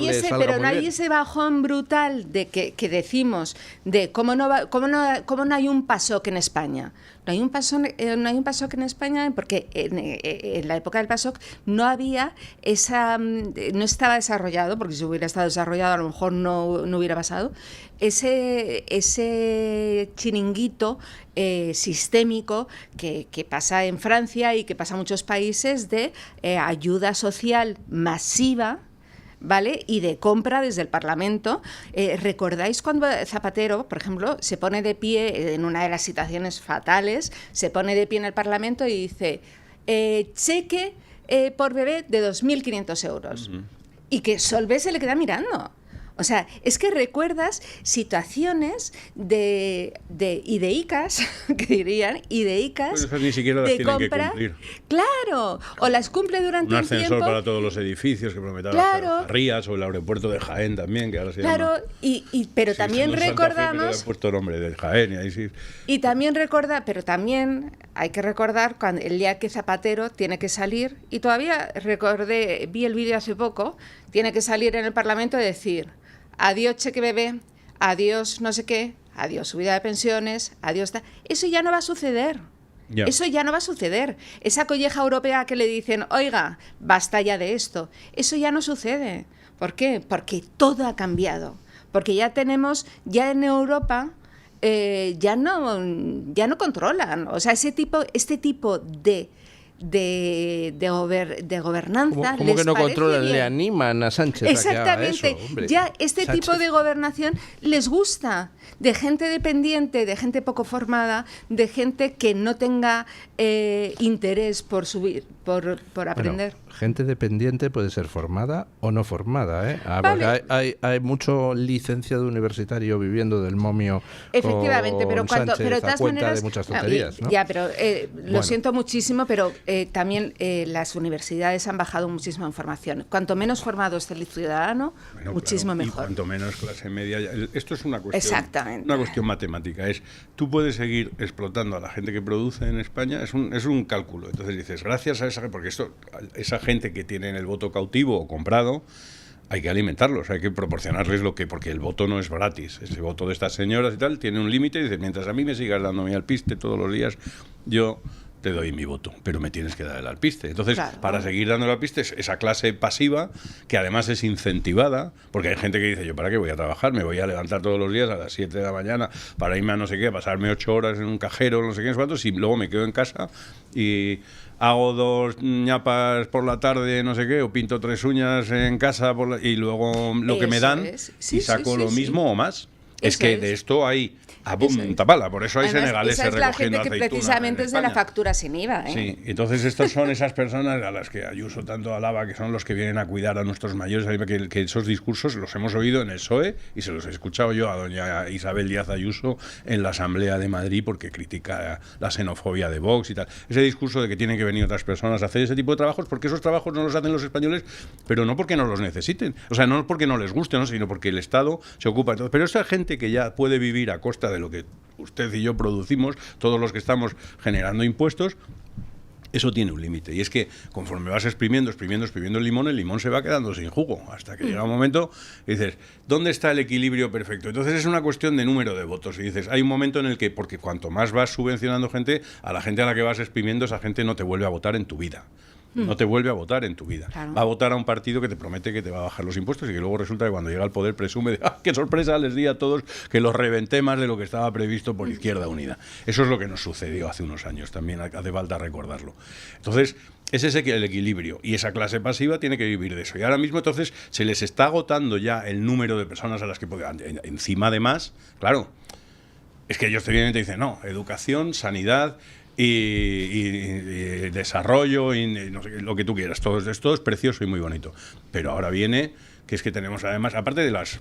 ese bajón brutal de que decimos de cómo no hay un PASOK en España. No hay un PASOK en España porque en la época del PASOK no había no estaba desarrollado, porque si hubiera estado desarrollado a lo mejor no hubiera pasado, ese chiringuito sistémico que pasa en Francia y que pasa en muchos países de ayuda social masiva, ¿vale? Y de compra desde el Parlamento. ¿Recordáis cuando Zapatero, por ejemplo, se pone de pie en una de las situaciones fatales, se pone de pie en el Parlamento y dice, cheque por bebé de 2.500 euros? Uh-huh. Y que Solbes se le queda mirando. O sea, es que recuerdas situaciones de IDEICAS, que dirían, IDEICAS, pues ni siquiera las de tienen compra, que cumplir. Claro, o las cumple durante un tiempo. Un ascensor para todos los edificios que prometaba las Rías, o el aeropuerto de Jaén también, que ahora se llama. Pero sí, también recordamos... Le han puesto nombre de Jaén, y ahí sí. Y también también hay que recordar cuando el día que Zapatero tiene que salir, y todavía vi el vídeo hace poco, tiene que salir en el Parlamento y decir... Adiós cheque bebé, adiós no sé qué, adiós subida de pensiones, adiós... Eso ya no va a suceder. Yeah. Eso ya no va a suceder. Esa colleja europea que le dicen, oiga, basta ya de esto. Eso ya no sucede. ¿Por qué? Porque todo ha cambiado. Porque ya en Europa... ya no controlan. O sea, este tipo de de gobernanza. ¿Cómo que no controlan? Bien. Le animan a Sánchez Exactamente. a que haga eso, hombre. Ya este Sánchez. tipo de gobernación les gusta, de gente dependiente, de gente poco formada, de gente que no tenga interés por subir, por aprender. Bueno, gente dependiente puede ser formada o no formada, ¿eh? Vale. Porque hay mucho licenciado universitario viviendo del momio. Efectivamente, pero Sánchez, pero de a todas cuenta maneras, de muchas tonterías, ¿no? Ya, pero lo Bueno. siento muchísimo, pero también las universidades han bajado muchísimo en formación. Cuanto menos formado esté el ciudadano, Bueno, muchísimo claro, y mejor. cuanto menos clase media. Esto es una cuestión, Exactamente. una cuestión matemática. Tú puedes seguir explotando a la gente que produce en España, es un cálculo. Entonces dices, gracias a esa gente que tiene el voto cautivo o comprado, hay que alimentarlos, hay que proporcionarles porque el voto no es gratis. Ese voto de estas señoras y tal tiene un límite y dice, mientras a mí me sigas dándome alpiste todos los días, yo te doy mi voto, pero me tienes que dar el alpiste. Entonces, claro, para seguir dando el alpiste, esa clase pasiva, que además es incentivada, porque hay gente que dice, yo para qué voy a trabajar, me voy a levantar todos los días a las 7 de la mañana para irme a no sé qué, a pasarme 8 horas en un cajero, no sé qué, no sé cuántos, y luego me quedo en casa y hago 2 ñapas por la tarde, no sé qué, o pinto 3 uñas en casa y luego lo que me dan y saco lo mismo o más. Es que de esto hay tapala, por eso hay senegaleses recogiendo aceitunas. Esa es la gente que precisamente es de la factura sin IVA. Sí, entonces estas son esas personas a las que Ayuso tanto alaba, que son los que vienen a cuidar a nuestros mayores, que esos discursos los hemos oído en el PSOE y se los he escuchado yo a doña Isabel Díaz Ayuso en la Asamblea de Madrid porque critica la xenofobia de Vox y tal. Ese discurso de que tienen que venir otras personas a hacer ese tipo de trabajos, porque esos trabajos no los hacen los españoles, pero no porque no los necesiten, o sea, no porque no les guste, ¿no? Sino porque el Estado se ocupa. Entonces, pero esa gente que ya puede vivir a costa de lo que usted y yo producimos, todos los que estamos generando impuestos, eso tiene un límite. Y es que conforme vas exprimiendo el limón se va quedando sin jugo. Hasta que llega un momento y dices, ¿dónde está el equilibrio perfecto? Entonces es una cuestión de número de votos. Y dices, hay un momento en el que, porque cuanto más vas subvencionando gente, a la gente a la que vas exprimiendo, esa gente no te vuelve a votar en tu vida. No te vuelve a votar en tu vida. Claro. Va a votar a un partido que te promete que te va a bajar los impuestos y que luego resulta que cuando llega al poder presume de ¡qué sorpresa! Les di a todos que los reventé más de lo que estaba previsto por Izquierda Unida. Eso es lo que nos sucedió hace unos años, también hace falta recordarlo. Entonces, ese es el equilibrio y esa clase pasiva tiene que vivir de eso. Y ahora mismo entonces se les está agotando ya el número de personas a las que pueden, encima de más, claro, es que ellos te vienen y te dicen, no, educación, sanidad y desarrollo y no sé, lo que tú quieras, todo es precioso y muy bonito, pero ahora viene que es que tenemos además, aparte de las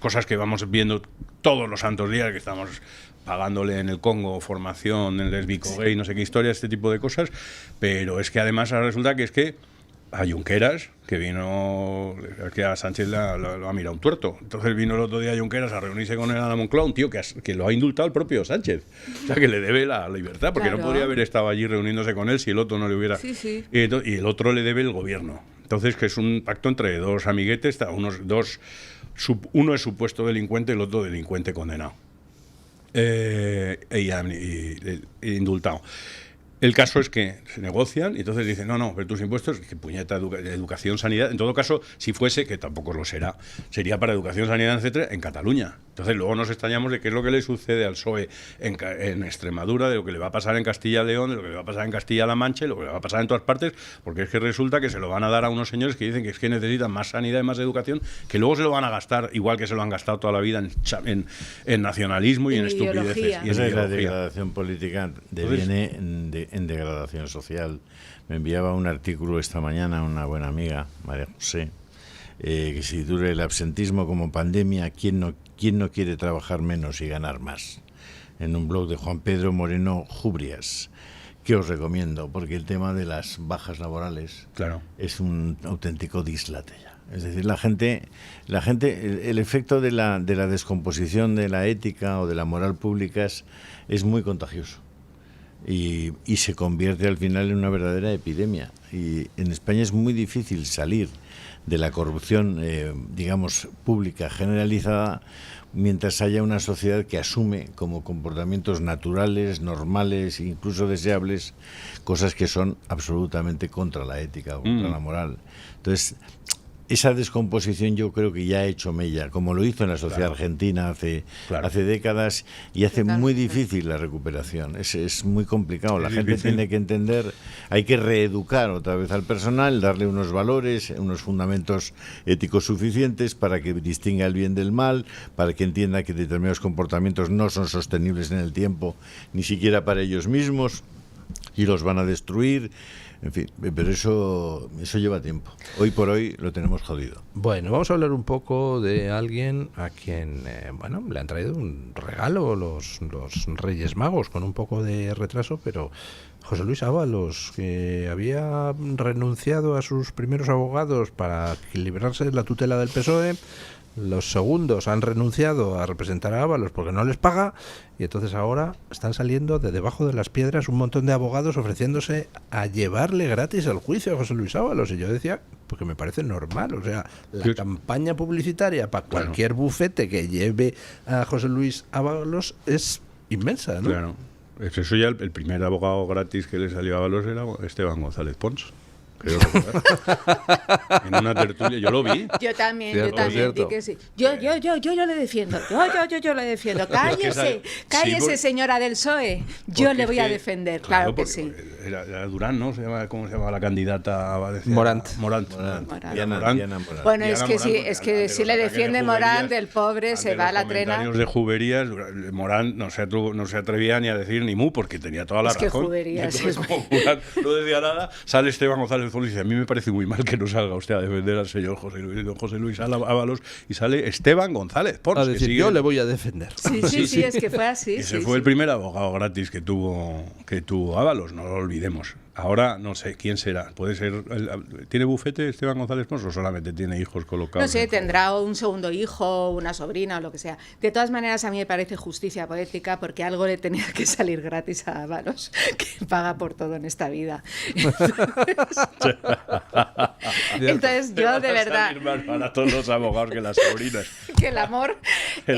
cosas que vamos viendo todos los santos días, que estamos pagándole en el Congo formación, en el lesbico gay, no sé qué historia, este tipo de cosas, pero es que además ahora resulta que es que a Junqueras, que vino, que a Sánchez lo ha mirado un tuerto. Entonces vino el otro día a Junqueras a reunirse con él a la Moncloa, un tío que lo ha indultado el propio Sánchez. O sea, que le debe la libertad, porque claro, no podría haber estado allí reuniéndose con él si el otro no le hubiera... Sí, sí. Y el otro le debe el gobierno. Entonces, que es un pacto entre dos amiguetes, uno es supuesto delincuente y el otro delincuente condenado. Indultado. El caso es que se negocian y entonces dicen, no, pero tus impuestos, que puñeta, educación, sanidad, en todo caso, si fuese, que tampoco lo será, sería para educación, sanidad, etcétera, en Cataluña. Entonces luego nos extrañamos de qué es lo que le sucede al PSOE en Extremadura, de lo que le va a pasar en Castilla y León, de lo que le va a pasar en Castilla-La Mancha y lo que le va a pasar en todas partes, porque es que resulta que se lo van a dar a unos señores que dicen que es que necesitan más sanidad y más educación, que luego se lo van a gastar, igual que se lo han gastado toda la vida en nacionalismo y en estupideces. Y esa es la degradación política, deviene en degradación social. Me enviaba un artículo esta mañana una buena amiga, María José, que se titula El absentismo como pandemia, ¿quién no quiere trabajar menos y ganar más? En un blog de Juan Pedro Moreno Jubrias, que os recomiendo, porque el tema de las bajas laborales, claro, es un auténtico dislate ya. Es decir, la gente, el efecto de la descomposición de la ética o de la moral pública es muy contagioso. Y se convierte al final en una verdadera epidemia. Y en España es muy difícil salir de la corrupción, digamos, pública generalizada, mientras haya una sociedad que asume como comportamientos naturales, normales, incluso deseables, cosas que son absolutamente contra la ética o contra la moral. Entonces, esa descomposición yo creo que ya ha hecho mella, como lo hizo en la sociedad argentina hace décadas, y hace muy difícil la recuperación. Es muy complicado. La gente tiene que entender, hay que reeducar otra vez al personal, darle unos valores, unos fundamentos éticos suficientes para que distinga el bien del mal, para que entienda que determinados comportamientos no son sostenibles en el tiempo, ni siquiera para ellos mismos, y los van a destruir. En fin, pero eso lleva tiempo. Hoy por hoy lo tenemos jodido. Bueno, vamos a hablar un poco de alguien a quien le han traído un regalo los Reyes Magos, con un poco de retraso, pero José Luis Ábalos, que había renunciado a sus primeros abogados para librarse de la tutela del PSOE. Los segundos han renunciado a representar a Ábalos porque no les paga, y entonces ahora están saliendo de debajo de las piedras un montón de abogados ofreciéndose a llevarle gratis el juicio a José Luis Ábalos. Y yo decía, porque me parece normal, o sea, la campaña publicitaria para cualquier bufete que lleve a José Luis Ábalos es inmensa, ¿no? Claro. Eso ya el primer abogado gratis que le salió a Ábalos era Esteban González Pons. Creo que en una tertulia, yo lo vi. Yo también, di que sí. Yo le defiendo. Yo le defiendo. Cállese, señora del PSOE. Yo le voy a defender, claro que sí. Era Durán, ¿no? ¿Cómo se llama la candidata? Morant. Diana Morant. Bueno, es que si le defiende Morant, el pobre se va a la trena. Años de juberías, Morant no se atrevía ni a decir ni mu, porque tenía toda la razón. Es que juberías. Como Morant no decía nada, sale Esteban González Pons y dice: a mí me parece muy mal que no salga usted a defender al señor José Luis Ábalos, y sale Esteban González Pons. A decir, yo le voy a defender. Sí, es que fue así. Ese fue el primer abogado gratis que tuvo Ábalos, no lo olvidemos. Ahora no sé quién será. Puede ser. ¿Tiene bufete Esteban González Pons o solamente tiene hijos colocados? No sé, tendrá un segundo hijo, una sobrina o lo que sea. De todas maneras, a mí me parece justicia poética, porque algo le tenía que salir gratis a Ábalos, que paga por todo en esta vida. Entonces yo de verdad. Para todos los abogados que las sobrinas. Que el amor. Que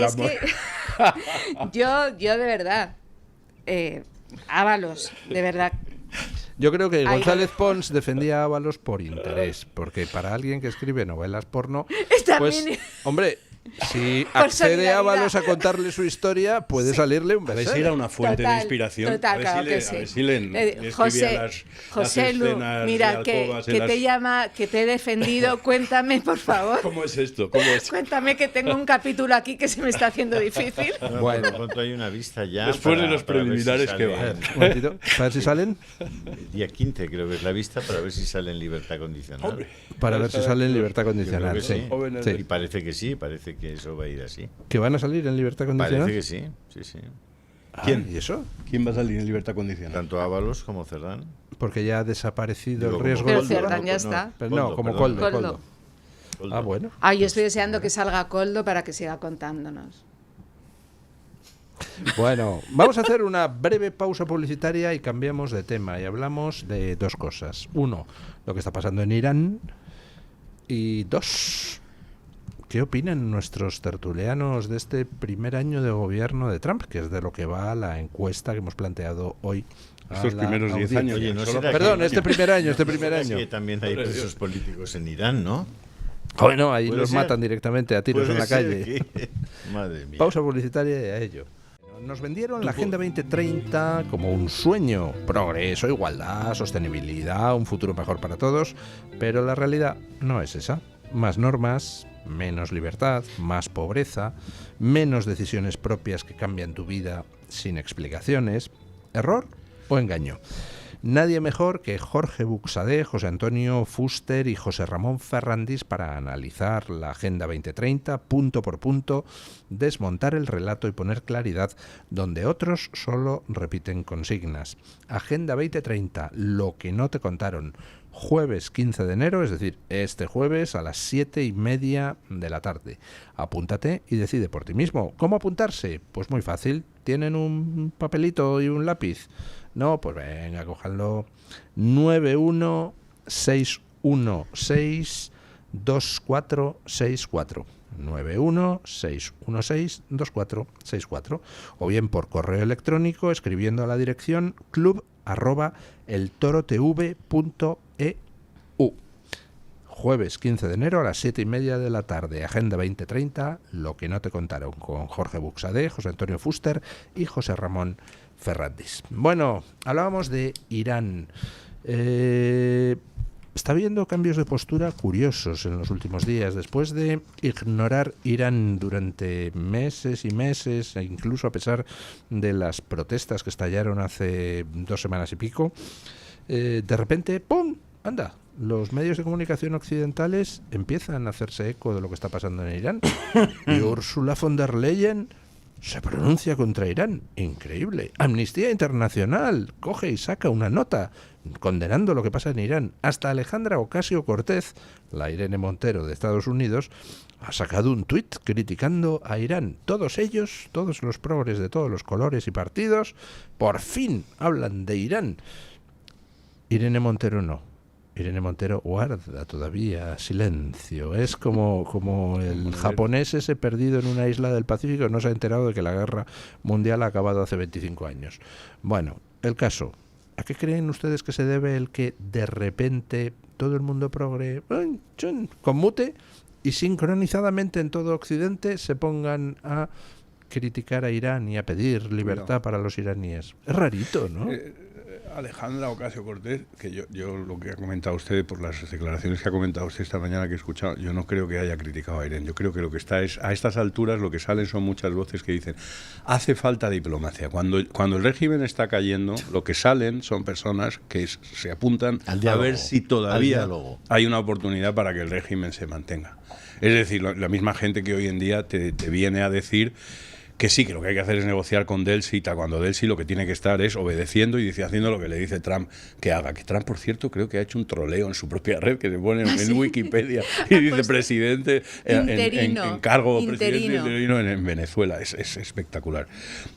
yo de verdad. Ábalos, de verdad. Yo creo que González Pons defendía a Ábalos por interés, porque para alguien que escribe novelas porno, pues, hombre, si accede a Ábalos a contarle su historia, puede salirle un beso. A ver si era una fuente de inspiración. Total, a ver si le José Lu, mira, que te llama, que te he defendido, cuéntame, por favor. ¿Cómo es esto? Cuéntame, que tengo un capítulo aquí que se me está haciendo difícil. Bueno, pronto hay una vista ya. Después de los preliminares que van. Un momentito, para ver si salen. El día 15 creo que es la vista, para ver si sale en libertad condicional. Para ver si sale en libertad condicional, sí. Y parece que sí, parece que eso va a ir así. ¿Que van a salir en libertad condicional? Parece que sí. ¿Quién? ¿Y eso? ¿Quién va a salir en libertad condicional? Tanto Ábalos como Cerdán. Porque ya ha desaparecido el riesgo. Pero Cerdán ya está. No, como Coldo. Ah, bueno. Yo estoy deseando que salga Coldo para que siga contándonos. Bueno, vamos a hacer una breve pausa publicitaria y cambiamos de tema y hablamos de dos cosas. Uno, lo que está pasando en Irán, y dos, ¿qué opinan nuestros tertulianos de este primer año de gobierno de Trump? Que es de lo que va la encuesta que hemos planteado hoy. Estos primeros 10 años. Oye, este primer año. Que también hay presos políticos en Irán, ¿no? Bueno, ahí los matan directamente a tiros en la calle. Madre mía. Pausa publicitaria y a ello. Nos vendieron la Agenda 2030 como un sueño: progreso, igualdad, sostenibilidad, un futuro mejor para todos, pero la realidad no es esa. Más normas, menos libertad, más pobreza, menos decisiones propias que cambian tu vida sin explicaciones. ¿Error o engaño? Nadie mejor que Jorge Buxadé, José Antonio Fuster y José Ramón Ferrandis para analizar la Agenda 2030 punto por punto, desmontar el relato y poner claridad donde otros solo repiten consignas. Agenda 2030, lo que no te contaron. Jueves 15 de enero, es decir, este jueves a las 7:30 de la tarde. Apúntate y decide por ti mismo. ¿Cómo apuntarse? Pues muy fácil. ¿Tienen un papelito y un lápiz? No, pues venga, cójanlo. 916162464. 916162464. O bien por correo electrónico escribiendo a la dirección club@eltorotv.eu. jueves 15 de enero a las 7:30 de la tarde. Agenda 2030, Lo que no te contaron, con Jorge Buxadé, José Antonio Fuster y José Ramón Ferrandis. Bueno, hablábamos de Irán. Está habiendo cambios de postura curiosos en los últimos días. Después de ignorar Irán durante meses y meses, e incluso a pesar de las protestas que estallaron hace 2 semanas y pico, de repente, ¡pum!, anda, los medios de comunicación occidentales empiezan a hacerse eco de lo que está pasando en Irán. Y Ursula von der Leyen se pronuncia contra Irán. Increíble. Amnistía Internacional coge y saca una nota condenando lo que pasa en Irán. Hasta Alejandra Ocasio-Cortez, la Irene Montero de Estados Unidos, ha sacado un tuit criticando a Irán. Todos ellos, todos los progres de todos los colores y partidos, por fin hablan de Irán. Irene Montero no. Irene Montero guarda todavía silencio. Es como el japonés ese perdido en una isla del Pacífico, no se ha enterado de que la guerra mundial ha acabado hace 25 años. Bueno, el caso. ¿A qué creen ustedes que se debe el que de repente todo el mundo progre conmute y sincronizadamente en todo Occidente se pongan a criticar a Irán y a pedir libertad para los iraníes? Es rarito, ¿no? Alejandra Ocasio-Cortez, que yo lo que ha comentado usted, por las declaraciones que ha comentado usted esta mañana que he escuchado, yo no creo que haya criticado a Irán. Yo creo que lo que está es, a estas alturas lo que salen son muchas voces que dicen, hace falta diplomacia. Cuando el régimen está cayendo, lo que salen son personas que se apuntan a ver si todavía hay una oportunidad para que el régimen se mantenga. Es decir, la misma gente que hoy en día te viene a decir que sí, que lo que hay que hacer es negociar con Delsi, cuando Delsi lo que tiene que estar es obedeciendo y haciendo lo que le dice Trump que haga. Que Trump, por cierto, creo que ha hecho un troleo en su propia red, que se pone en Wikipedia y dice presidente en cargo, presidente interino en Venezuela. Es espectacular,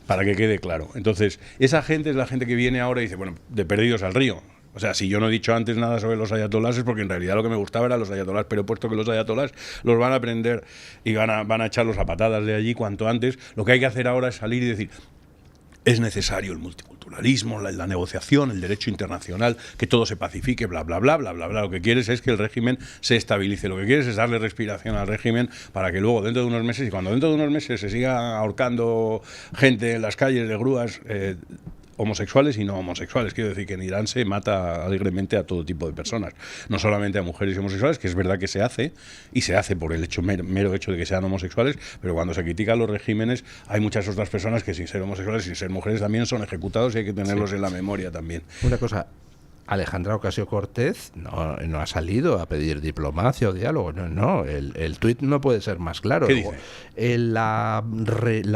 para que quede claro. Entonces, esa gente es la gente que viene ahora y dice, bueno, de perdidos al río. O sea, si yo no he dicho antes nada sobre los ayatolás es porque en realidad lo que me gustaba eran los ayatolás, pero puesto que los ayatolás los van a aprender y van a echarlos a patadas de allí cuanto antes, lo que hay que hacer ahora es salir y decir, es necesario el multiculturalismo, la negociación, el derecho internacional, que todo se pacifique, bla, bla, bla, bla, bla, bla. Lo que quieres es que el régimen se estabilice, lo que quieres es darle respiración al régimen para que luego dentro de unos meses, y cuando dentro de unos meses se siga ahorcando gente en las calles de grúas, homosexuales y no homosexuales. Quiero decir que en Irán se mata alegremente a todo tipo de personas, no solamente a mujeres y homosexuales, que es verdad que se hace, y se hace por el mero hecho de que sean homosexuales, pero cuando se critican los regímenes hay muchas otras personas que sin ser homosexuales, sin ser mujeres, también son ejecutados y hay que tenerlos en la memoria también. Una cosa, Alejandra Ocasio-Cortez no ha salido a pedir diplomacia o diálogo, no, el tuit no puede ser más claro. ¿Qué dice? La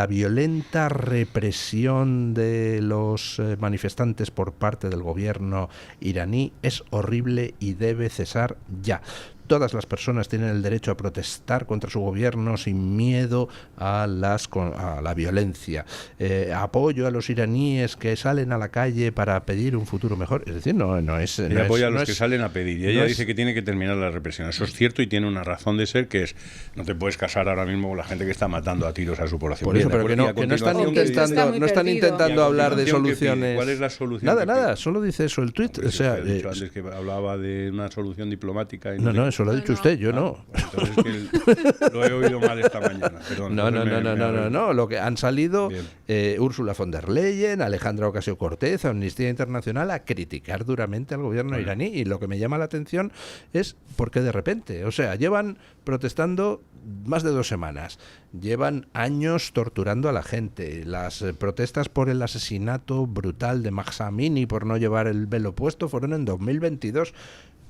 violenta represión de los manifestantes por parte del gobierno iraní es horrible y debe cesar ya. Todas las personas tienen el derecho a protestar contra su gobierno sin miedo a la violencia. Apoyo a los iraníes que salen a la calle para pedir un futuro mejor. Es decir, ella apoya a los que salen a pedir. Y ella dice que tiene que terminar la represión. Eso es cierto y tiene una razón de ser, que es, no te puedes casar ahora mismo con la gente que está matando a tiros a su población. Por eso, pero que no están intentando hablar de soluciones. ¿Cuál es la solución? Nada, solo dice eso el tuit. O sea, he dicho antes que hablaba de una solución diplomática. No, eso lo ha dicho usted, yo no. Pues entonces que lo he oído mal esta mañana. Perdón, no. Lo que han salido Ursula von der Leyen, Alejandra Ocasio-Cortez, Amnistía Internacional a criticar duramente al gobierno iraní. Y lo que me llama la atención es por qué de repente. O sea, llevan protestando más de 2 semanas. Llevan años torturando a la gente. Las protestas por el asesinato brutal de Mahsa Amini por no llevar el velo puesto fueron en 2022.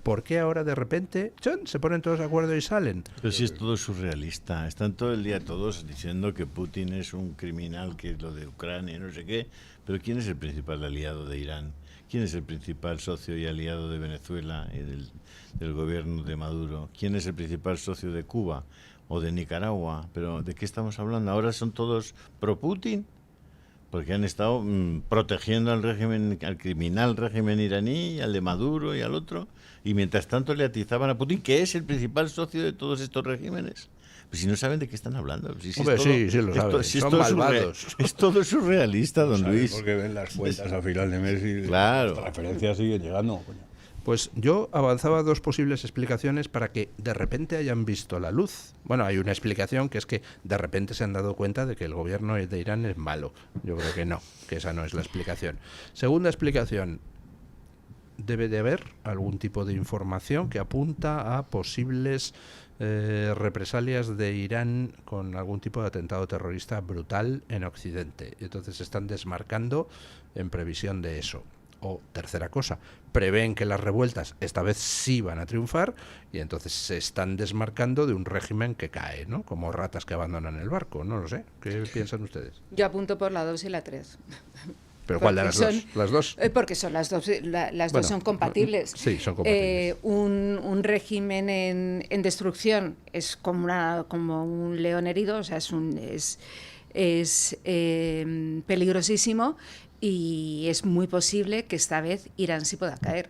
¿Por qué ahora de repente se ponen todos de acuerdo y salen? Pero si es todo surrealista. Están todo el día todos diciendo que Putin es un criminal, que es lo de Ucrania, no sé qué. Pero ¿quién es el principal aliado de Irán? ¿Quién es el principal socio y aliado de Venezuela y del gobierno de Maduro? ¿Quién es el principal socio de Cuba o de Nicaragua? ¿Pero de qué estamos hablando? ¿Ahora son todos pro-Putin? Porque han estado protegiendo al régimen, al criminal régimen iraní, al de Maduro y al otro, y mientras tanto le atizaban a Putin, que es el principal socio de todos estos regímenes. Pues si no saben de qué están hablando. Sí lo saben. Son malvados. Es todo surrealista, don Luis. Porque ven las cuentas a final de mes y claro. las referencias siguen llegando. Pues yo avanzaba 2 posibles explicaciones para que de repente hayan visto la luz. Bueno, hay una explicación que es que de repente se han dado cuenta de que el gobierno de Irán es malo. Yo creo que no, que esa no es la explicación. Segunda explicación, debe de haber algún tipo de información que apunta a posibles represalias de Irán con algún tipo de atentado terrorista brutal en Occidente. Entonces se están desmarcando en previsión de eso. O tercera cosa, prevén que las revueltas esta vez sí van a triunfar y entonces se están desmarcando de un régimen que cae, ¿no? Como ratas que abandonan el barco, no lo sé. ¿Qué piensan ustedes? Yo apunto por la 2 y la 3. ¿Pero cuál de las dos? ¿Las dos? Porque son las dos, las dos son compatibles. Sí, son compatibles. Un régimen en destrucción es como un león herido, o sea, es peligrosísimo. Y es muy posible que esta vez Irán sí pueda caer.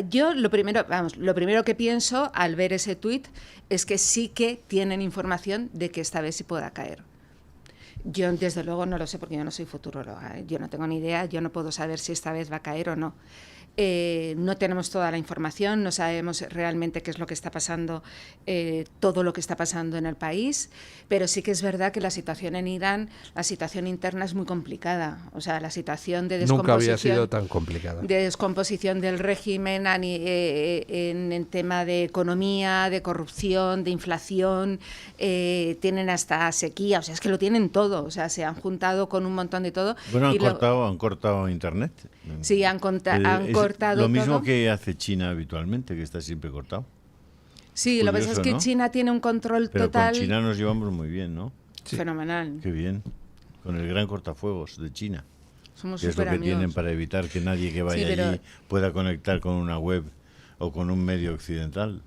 Yo lo primero que pienso al ver ese tuit es que sí que tienen información de que esta vez sí pueda caer. Yo desde luego no lo sé porque yo no soy futuróloga, yo no tengo ni idea, yo no puedo saber si esta vez va a caer o no. No tenemos toda la información, no sabemos realmente qué es lo que está pasando, todo lo que está pasando en el país, pero sí que es verdad que la situación en Irán, la situación interna es muy complicada. O sea, la situación de descomposición... Nunca había sido tan complicada. De descomposición del régimen en tema de economía, de corrupción, de inflación, tienen hasta sequía, o sea, es que lo tienen todo, o sea, se han juntado con un montón de todo. Bueno, han cortado internet. Sí, han cortado lo mismo todo. Que hace China habitualmente, que está siempre cortado. Sí, Curioso, lo que pasa es que ¿no? China tiene un control Pero total. con China nos llevamos muy bien, ¿no? Sí. Fenomenal. Qué bien. Con el gran cortafuegos de China. Somos Que es lo súper que amigos. tienen para evitar que nadie que vaya allí pueda conectar con una web o con un medio occidental.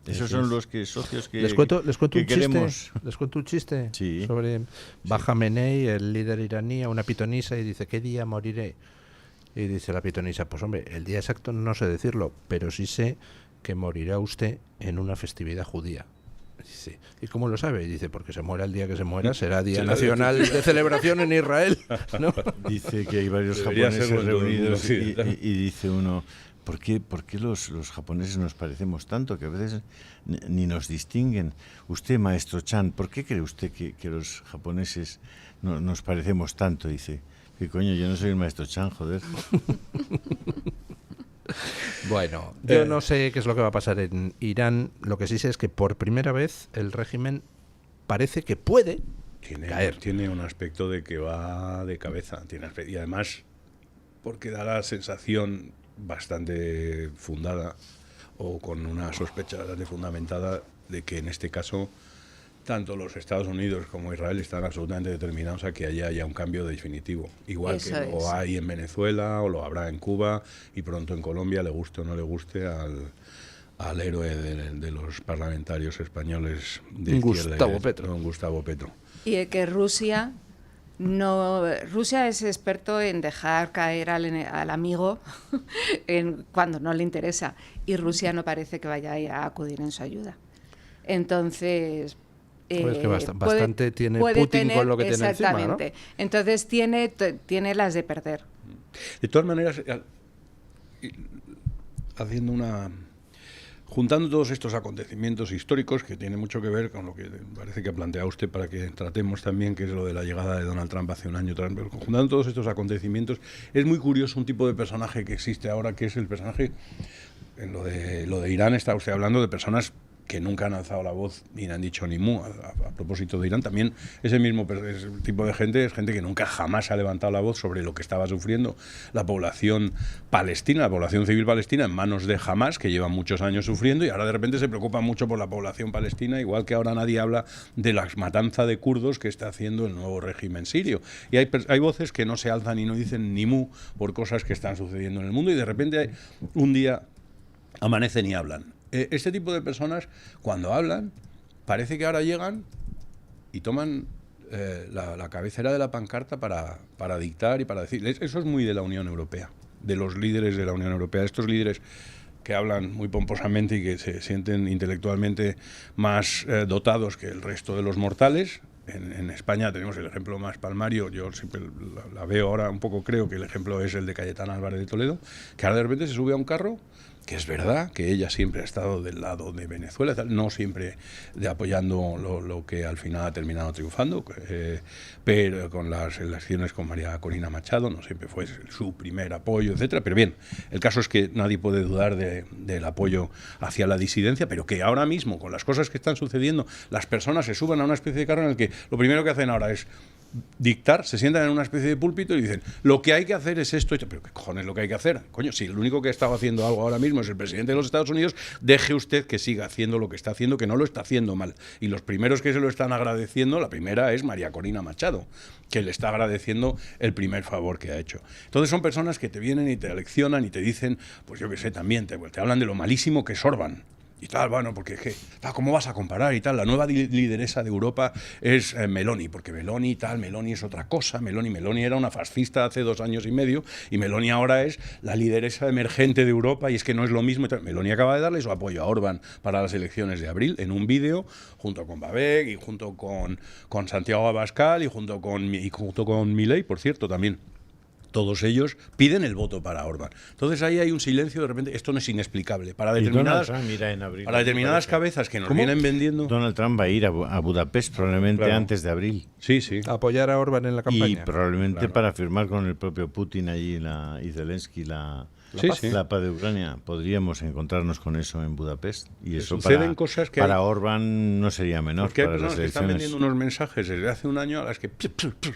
Esos son los socios que les cuento que un queremos. chiste. Les cuento un chiste Sí. sobre Khamenei, el líder iraní, a una pitonisa y dice: ¿qué día moriré? Y dice la pitonisa: pues hombre, el día exacto no sé decirlo, pero sí sé que morirá usted en una festividad judía. Dice: ¿y cómo lo sabe? Y dice: porque se muera el día que se muera, será día nacional de celebración en Israel, ¿no? Dice que hay varios Debería japoneses serlo en todo el mundo, reunidos sí. y dice uno: ¿por qué los japoneses nos parecemos tanto? Que a veces ni nos distinguen. Usted, maestro Chan, ¿por qué cree usted que los japoneses nos parecemos tanto? Dice: ¿qué coño? Yo no soy el maestro Chan, joder. Bueno, yo no sé qué es lo que va a pasar en Irán. Lo que sí sé es que por primera vez el régimen parece que puede caer. Tiene un aspecto de que va de cabeza. Y además, porque da la sensación bastante fundada o con una sospecha bastante fundamentada de que en este caso tanto los Estados Unidos como Israel están absolutamente determinados a que haya un cambio definitivo. Igual Eso que lo hay en Venezuela o lo habrá en Cuba y pronto en Colombia, le guste o no le guste al héroe de los parlamentarios españoles de Gustavo Petro. Don Gustavo Petro. Y que Rusia es experto en dejar caer al amigo cuando no le interesa, y Rusia no parece que vaya a acudir en su ayuda. Entonces Pues que bastante tiene Putin con lo que tiene encima, ¿no? Entonces tiene las de perder. De todas maneras, juntando todos estos acontecimientos históricos, que tiene mucho que ver con lo que parece que ha planteado usted para que tratemos también, que es lo de la llegada de Donald Trump hace un año, juntando todos estos acontecimientos, es muy curioso un tipo de personaje que existe ahora, que es el personaje, en lo de Irán está usted hablando de personas que nunca han alzado la voz ni han dicho ni mu. A propósito de Irán, también ese tipo de gente es gente que nunca jamás ha levantado la voz sobre lo que estaba sufriendo la población palestina, la población civil palestina en manos de Hamás, que lleva muchos años sufriendo, y ahora de repente se preocupa mucho por la población palestina, igual que ahora nadie habla de la matanza de kurdos que está haciendo el nuevo régimen sirio. Y hay voces que no se alzan y no dicen ni mu por cosas que están sucediendo en el mundo, y de repente un día amanecen y hablan. Este tipo de personas, cuando hablan, parece que ahora llegan y toman la cabecera de la pancarta para dictar y para decir. Eso es muy de la Unión Europea, de los líderes de la Unión Europea, estos líderes que hablan muy pomposamente y que se sienten intelectualmente más dotados que el resto de los mortales. En España tenemos el ejemplo más palmario, yo siempre la veo ahora un poco, creo que el ejemplo es el de Cayetana Álvarez de Toledo, que ahora de repente se sube a un carro, que es verdad que ella siempre ha estado del lado de Venezuela, no siempre apoyando lo que al final ha terminado triunfando, pero con las elecciones con María Corina Machado, no siempre fue su primer apoyo, etcétera. Pero bien, el caso es que nadie puede dudar del apoyo hacia la disidencia, pero que ahora mismo, con las cosas que están sucediendo, las personas se suban a una especie de carro en el que lo primero que hacen ahora es dictar, se sientan en una especie de púlpito y dicen, lo que hay que hacer es esto, pero ¿qué cojones es lo que hay que hacer? Coño, si el único que ha estado haciendo algo ahora mismo es el presidente de los Estados Unidos, deje usted que siga haciendo lo que está haciendo, que no lo está haciendo mal. Y los primeros que se lo están agradeciendo, la primera es María Corina Machado, que le está agradeciendo el primer favor que ha hecho. Entonces son personas que te vienen y te leccionan y te dicen, pues yo qué sé, también te hablan de lo malísimo que es Orbán. Y tal, bueno, porque es que, ¿cómo vas a comparar y tal? La nueva lideresa de Europa es Meloni, porque Meloni es otra cosa. Meloni era una fascista hace 2 años y medio, y Meloni ahora es la lideresa emergente de Europa, y es que no es lo mismo. Meloni acaba de darle su apoyo a Orbán para las elecciones de abril, en un vídeo, junto con Babek, y junto con Santiago Abascal, y junto con Milei, por cierto, también. Todos ellos piden el voto para Orbán. Entonces ahí hay un silencio, de repente, esto no es inexplicable. Para determinadas cabezas que nos vienen vendiendo... Donald Trump va a ir a Budapest probablemente antes de abril. Sí, sí. A apoyar a Orbán en la campaña. Y probablemente para firmar con el propio Putin allí y Zelensky la paz de Ucrania. Podríamos encontrarnos con eso en Budapest. Y eso para Orbán no sería menor. Porque para las elecciones. Están vendiendo unos mensajes desde hace un año a las que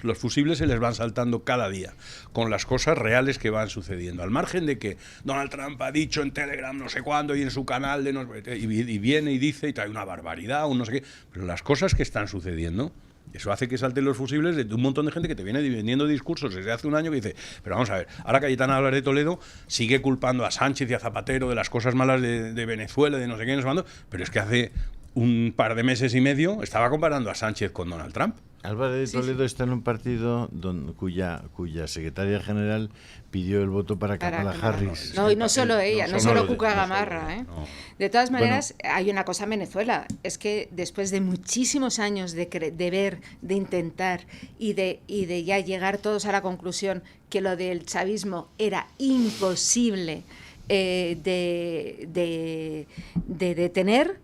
los fusibles se les van saltando cada día con las cosas reales que van sucediendo. Al margen de que Donald Trump ha dicho en Telegram no sé cuándo y en su canal y viene y dice y trae una barbaridad o no sé qué. Pero las cosas que están sucediendo... Eso hace que salten los fusibles de un montón de gente que te viene vendiendo discursos desde hace un año que dice, pero vamos a ver, ahora Cayetana Álvarez de Toledo sigue culpando a Sánchez y a Zapatero de las cosas malas de Venezuela, de no sé qué, no sé cuándo, pero es que hace un par de meses y medio estaba comparando a Sánchez con Donald Trump. Álvarez de Toledo está en un partido cuya secretaria general pidió el voto para Kamala Harris. No, y no solo ella, no solo Cuca Gamarra. No. De todas maneras, hay una cosa en Venezuela, es que después de muchísimos años de ver, de intentar y de ya llegar todos a la conclusión que lo del chavismo era imposible de detener,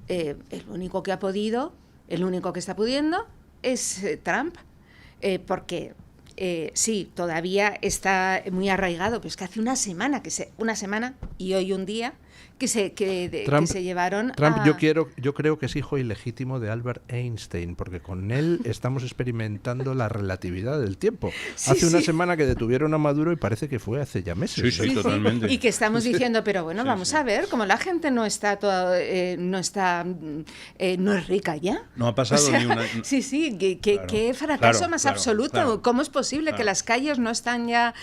el único que ha podido, el único que está pudiendo es Trump, porque sí, todavía está muy arraigado, pero es que hace una semana y hoy un día que se llevaron Trump, yo creo que es hijo ilegítimo de Albert Einstein, porque con él estamos experimentando la relatividad del tiempo. Hace una semana que detuvieron a Maduro y parece que fue hace ya meses. Sí, totalmente. Y que estamos diciendo, pero bueno, vamos a ver, como la gente no es rica ya. No ha pasado ni una... qué fracaso más absoluto. Claro. ¿Cómo es posible que las calles no están ya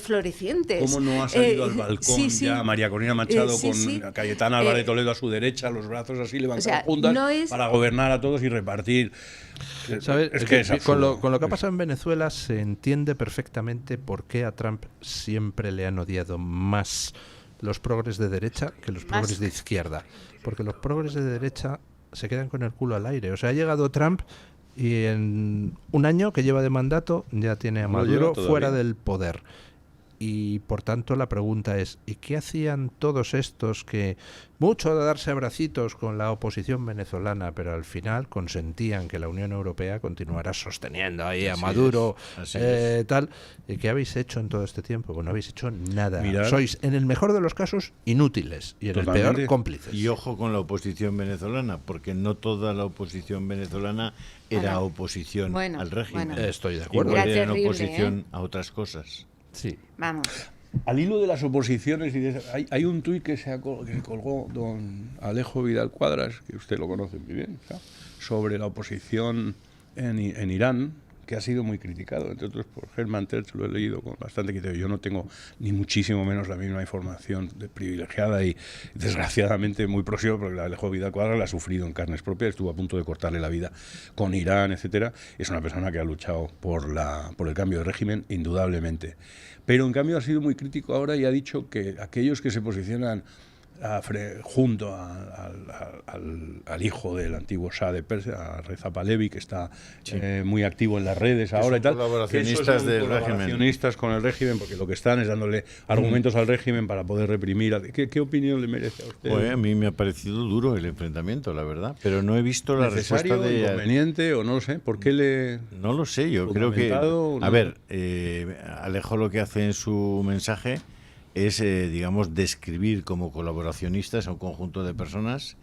florecientes? ¿Cómo no ha salido al balcón ya María Corina Machado con Cayetana Álvarez de Toledo a su derecha, los brazos así levantados juntas para gobernar a todos y repartir? ¿Sabes? Es que con lo que ha pasado en Venezuela se entiende perfectamente por qué a Trump siempre le han odiado más los progres de derecha que los progres de izquierda. Porque los progres de derecha se quedan con el culo al aire. O sea, ha llegado Trump y en un año que lleva de mandato ya tiene a Maduro fuera del poder. Y por tanto la pregunta es, ¿y qué hacían todos estos que mucho de darse abracitos con la oposición venezolana, pero al final consentían que la Unión Europea continuara sosteniendo ahí a Maduro, tal? ¿Y qué habéis hecho en todo este tiempo? Pues no habéis hecho nada. Sois, en el mejor de los casos, inútiles y en el peor, cómplices. Y ojo con la oposición venezolana, porque no toda la oposición venezolana era oposición al régimen. Estoy de acuerdo. Igual era oposición a otras cosas. Sí. Vamos. Al hilo de las oposiciones, hay un tuit que se colgó don Alejo Vidal Cuadras, que usted lo conoce muy bien, ¿sabes?, sobre la oposición en Irán, que ha sido muy criticado, entre otros por Hermann Tertsch, lo he leído con bastante criterio. Yo no tengo ni muchísimo menos la misma información privilegiada y desgraciadamente muy próxima, porque la Alejo Vidal Cuadras la ha sufrido en carnes propias, estuvo a punto de cortarle la vida con Irán, etcétera. Es una persona que ha luchado por el cambio de régimen, indudablemente. Pero en cambio ha sido muy crítico ahora y ha dicho que aquellos que se posicionan junto al hijo del antiguo Shah de Persia, a Reza Pahlavi, que está muy activo en las redes ahora y tal. Colaboracionistas del colaboracionistas con el régimen, porque lo que están es dándole argumentos al régimen para poder reprimir. ¿Qué opinión le merece a usted? Pues a mí me ha parecido duro el enfrentamiento, la verdad, pero no he visto la respuesta de... ¿Inconveniente o no lo sé? ¿Por qué le...? No lo sé, yo creo que... A ver, Alejo lo que hace en su mensaje es, digamos, describir como colaboracionistas a un conjunto de personas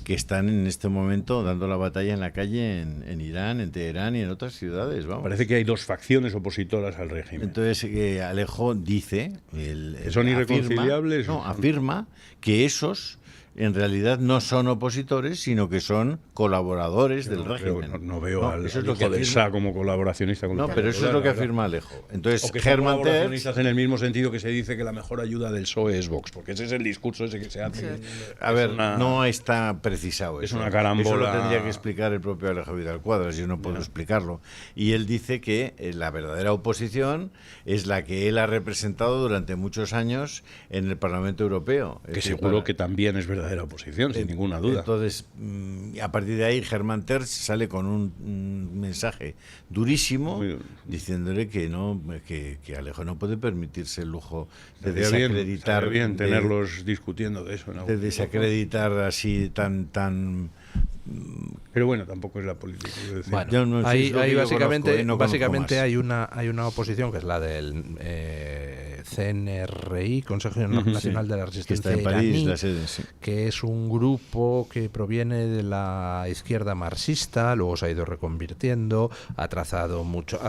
que están en este momento dando la batalla en la calle en Irán, en Teherán y en otras ciudades. Vamos. Parece que hay dos facciones opositoras al régimen. Entonces, Alejo dice... ¿Que son irreconciliables? Afirma que esos... en realidad no son opositores, sino que son colaboradores del régimen. No veo al hijo del Shah como colaboracionista. No, pero eso es lo que afirma Alejo. Entonces, o que son colaboracionistas en el mismo sentido que se dice que la mejor ayuda del PSOE es Vox, porque ese es el discurso ese que se hace. Sí. A ver, no está precisado eso. Es una carambola. Eso lo tendría que explicar el propio Alejo Vidal Cuadras, yo no puedo explicarlo. Y él dice que la verdadera oposición es la que él ha representado durante muchos años en el Parlamento Europeo. Que seguro que también es verdadera oposición, sin ninguna duda. Entonces, a partir de ahí, Germán Terz sale con un mensaje durísimo diciéndole que Alejo no puede permitirse el lujo de desacreditar. Bien tenerlos discutiendo de eso. De desacreditar así tan. Pero bueno, tampoco es la política. Bueno, ahí básicamente hay una oposición que es la del CNRI, Consejo Nacional de la Resistencia iraní, que es un grupo que proviene de la izquierda marxista, luego se ha ido reconvirtiendo, ha trazado muchas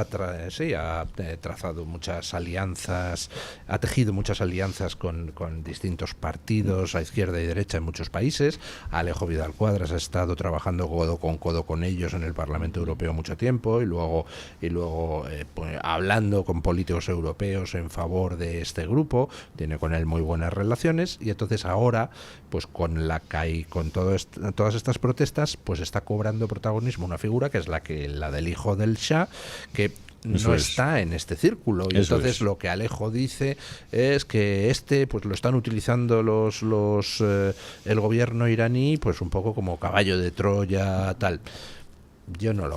alianzas, ha tejido muchas alianzas con distintos partidos a izquierda y derecha en muchos países. Alejo Vidal Cuadras ha estado trabajando codo con ellos en el Parlamento Europeo mucho tiempo y luego hablando con políticos europeos en favor de este grupo, tiene con él muy buenas relaciones y entonces ahora pues con todas estas protestas pues está cobrando protagonismo una figura que es la del hijo del Shah, que no está en este círculo y entonces lo que Alejo dice es que pues lo están utilizando el gobierno iraní pues un poco como caballo de Troya tal. Yo no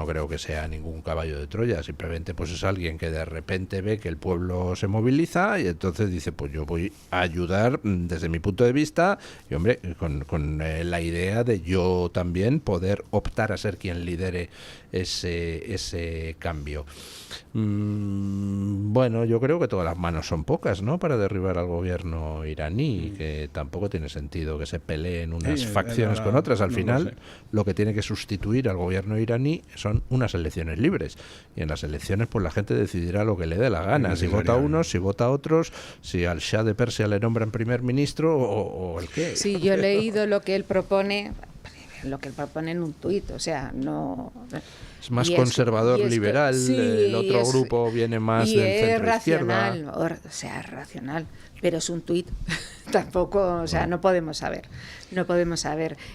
creo que sea ningún caballo de Troya, simplemente pues es alguien que de repente ve que el pueblo se moviliza y entonces dice pues yo voy a ayudar desde mi punto de vista y hombre, con la idea de yo también poder optar a ser quien lidere ese cambio. Bueno, yo creo que todas las manos son pocas, ¿no?, para derribar al gobierno iraní, que tampoco tiene sentido que se peleen unas facciones con otras. Al final, lo que tiene que sustituir al gobierno iraní son unas elecciones libres. Y en las elecciones, pues la gente decidirá lo que le dé la gana. Si vota a unos, si vota a otros, si al Shah de Persia le nombran primer ministro o el qué. Sí, yo he leído lo que él propone en un tuit, o sea, no... Es más conservador, liberal, el otro grupo viene más del centro izquierda. O sea, es racional, pero es un tuit. Tampoco, o sea, no podemos saber.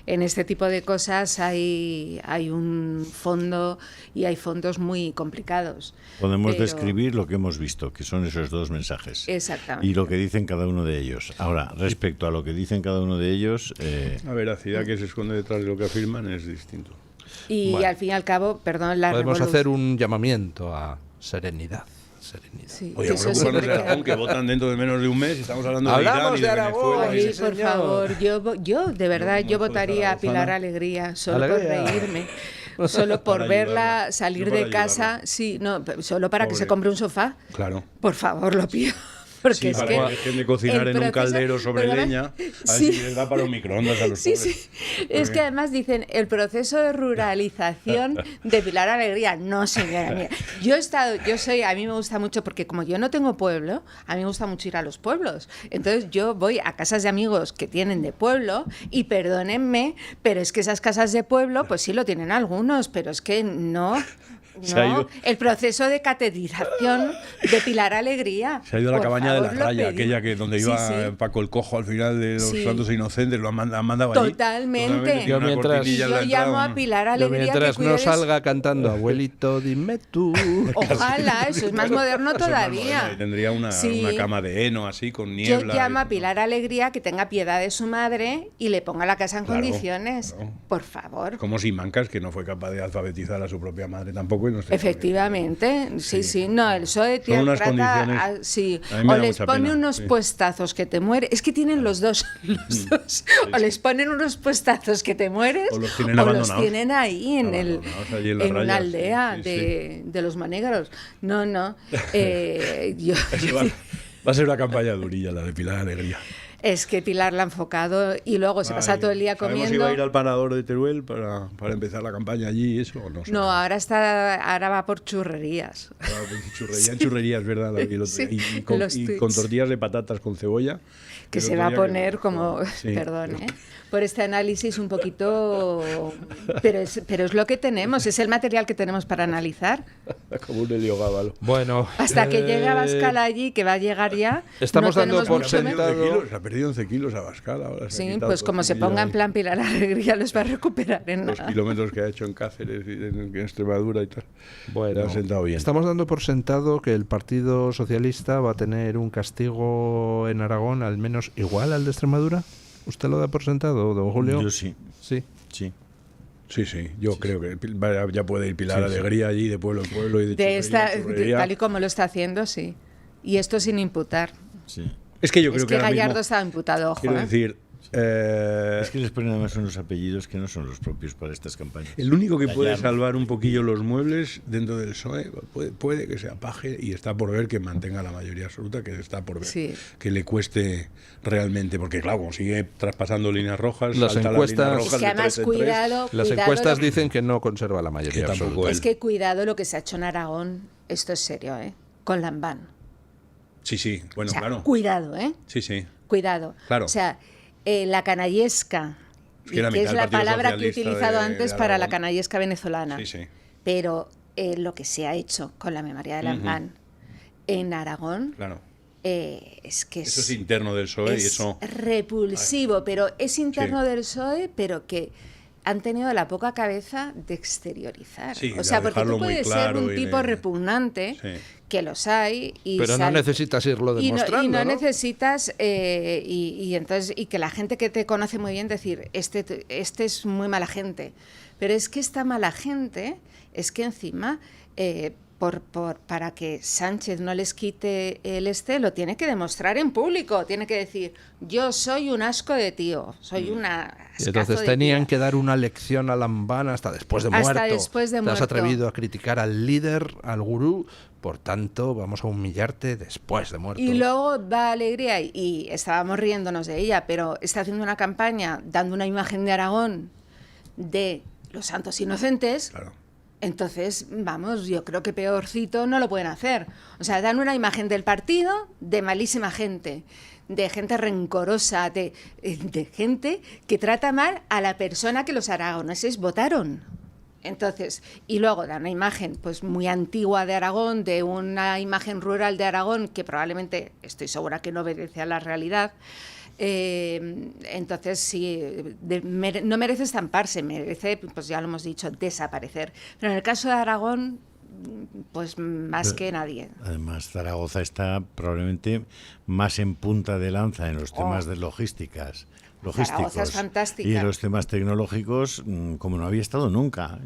En este tipo de cosas hay un fondo y hay fondos muy complicados. Podemos describir lo que hemos visto, que son esos dos mensajes. Exactamente. Y lo que dicen cada uno de ellos. Ahora, respecto a lo que dicen cada uno de ellos... La veracidad que se esconde detrás de lo que afirman es distinto. Y al fin y al cabo, podemos hacer un llamamiento a serenidad. Sí, oye, preocuparnos de Aragón, que votan dentro de menos de un mes y estamos hablando de Irán y de Venezuela. Ay, por favor, yo de verdad, yo votaría a Pilar Alegría, solo por reírme. Solo por verla salir de casa, solo para que se compre un sofá. Claro. Por favor, lo pido. Porque para que dejen de cocinar en un caldero sobre leña, a ver si les da para un microondas a los pobres. Sí. Es que además dicen el proceso de ruralización de Pilar Alegría. No, señora mía. A mí me gusta mucho, porque como yo no tengo pueblo, a mí me gusta mucho ir a los pueblos. Entonces yo voy a casas de amigos que tienen de pueblo y perdónenme, pero es que esas casas de pueblo, pues sí lo tienen algunos, pero es que no... No, el proceso de catetrización de Pilar Alegría. Se ha ido a la cabaña de la Raya, aquella que donde iba Paco el Cojo al final de Los Santos Inocentes, lo han mandado allí. Totalmente. Yo llamo a Pilar Alegría. Mientras no salga cantando abuelito, dime tú. Ojalá, eso es más moderno todavía. Tendría una cama de heno así, con niebla. Yo llamo a Pilar Alegría que tenga piedad de su madre y le ponga la casa en condiciones. Claro. Por favor. Como Simancas, que no fue capaz de alfabetizar a su propia madre tampoco. Y no Efectivamente, sí. No, el PSOE o les pone unos puestazos que te mueres. Es que tienen los dos. O les ponen unos puestazos que te mueres, o los tienen ahí en una aldea de los manegros. No. Va a ser una campaña durilla la de Pilar Alegría. Es que Pilar la ha enfocado y luego se pasa todo el día comiendo. Si va a ir al parador de Teruel para empezar la campaña allí, eso o no. No, ahora va por churrerías. Churrerías, ¿verdad? Y con tortillas de patatas con cebolla. Que se va a poner como, perdón, por este análisis un poquito, pero es lo que tenemos, es el material que tenemos para analizar. Como un heliogábalo. Bueno, hasta que llegue Abascal allí, que va a llegar ya. Estamos dando por sentado. Se ha perdido 11 kilos Abascal ahora. Sí, pues como se ponga en plan Pilar Alegría, los va a recuperar en nada. Los kilómetros que ha hecho en Cáceres y en Extremadura y tal. Bueno, ha sentado bien. Estamos dando por sentado que el Partido Socialista va a tener un castigo en Aragón al menos igual al de Extremadura. ¿Usted lo da por sentado, don Julio? Yo sí. Sí. Yo creo que ya puede ir Pilar Alegría allí de pueblo en pueblo y tal y como lo está haciendo, sí. Y esto sin imputar. Sí. Es que yo creo que Gallardo está imputado, ojo. Quiero decir, es que les ponen además unos apellidos que no son los propios para estas campañas. El único que puede salvar un poquillo los muebles dentro del PSOE puede que sea Paje, y está por ver que mantenga la mayoría absoluta, que está por ver que le cueste realmente, porque claro, como sigue traspasando líneas rojas, las encuestas, es que además las encuestas dicen que no conserva la mayoría absoluta. Es que cuidado lo que se ha hecho en Aragón, esto es serio, con Lambán. Sí, bueno, o sea, claro. Cuidado, Sí. Cuidado. Claro. O sea, la canallesca, que es la palabra que he utilizado antes para la canallesca venezolana. Sí. Pero lo que se ha hecho con la memoria de Lambán en Aragón, es que eso es interno del PSOE y eso repulsivo, pero es interno del PSOE, pero que han tenido la poca cabeza de exteriorizar. O sea, porque tú puedes ser un tipo repugnante, que los hay, pero no necesitas irlo demostrando. Y no necesitas, y que la gente que te conoce muy bien decir, este es muy mala gente. Pero es que esta mala gente, es que encima, para que Sánchez no les quite lo tiene que demostrar en público, tiene que decir, yo soy un asco de tío, soy una... Entonces tenían que dar una lección a Lambán hasta después de muerto. Te has atrevido a criticar al líder, al gurú, por tanto vamos a humillarte después de muerto. Y luego va Alegría, y estábamos riéndonos de ella, pero está haciendo una campaña dando una imagen de Aragón de los santos inocentes. Claro. Entonces, vamos, yo creo que peorcito no lo pueden hacer. O sea, dan una imagen del partido de malísima gente, de gente rencorosa, de gente que trata mal a la persona que los aragoneses votaron. Entonces, y luego dan una imagen pues muy antigua de Aragón, de una imagen rural de Aragón que probablemente, estoy segura que no obedece a la realidad. Entonces sí, no merece estamparse, merece, pues ya lo hemos dicho, desaparecer. Pero en el caso de Aragón, pues más que nadie. Además, Zaragoza está probablemente más en punta de lanza en los temas de logísticos Zaragoza es fantástica. Y en los temas tecnológicos, como no había estado nunca.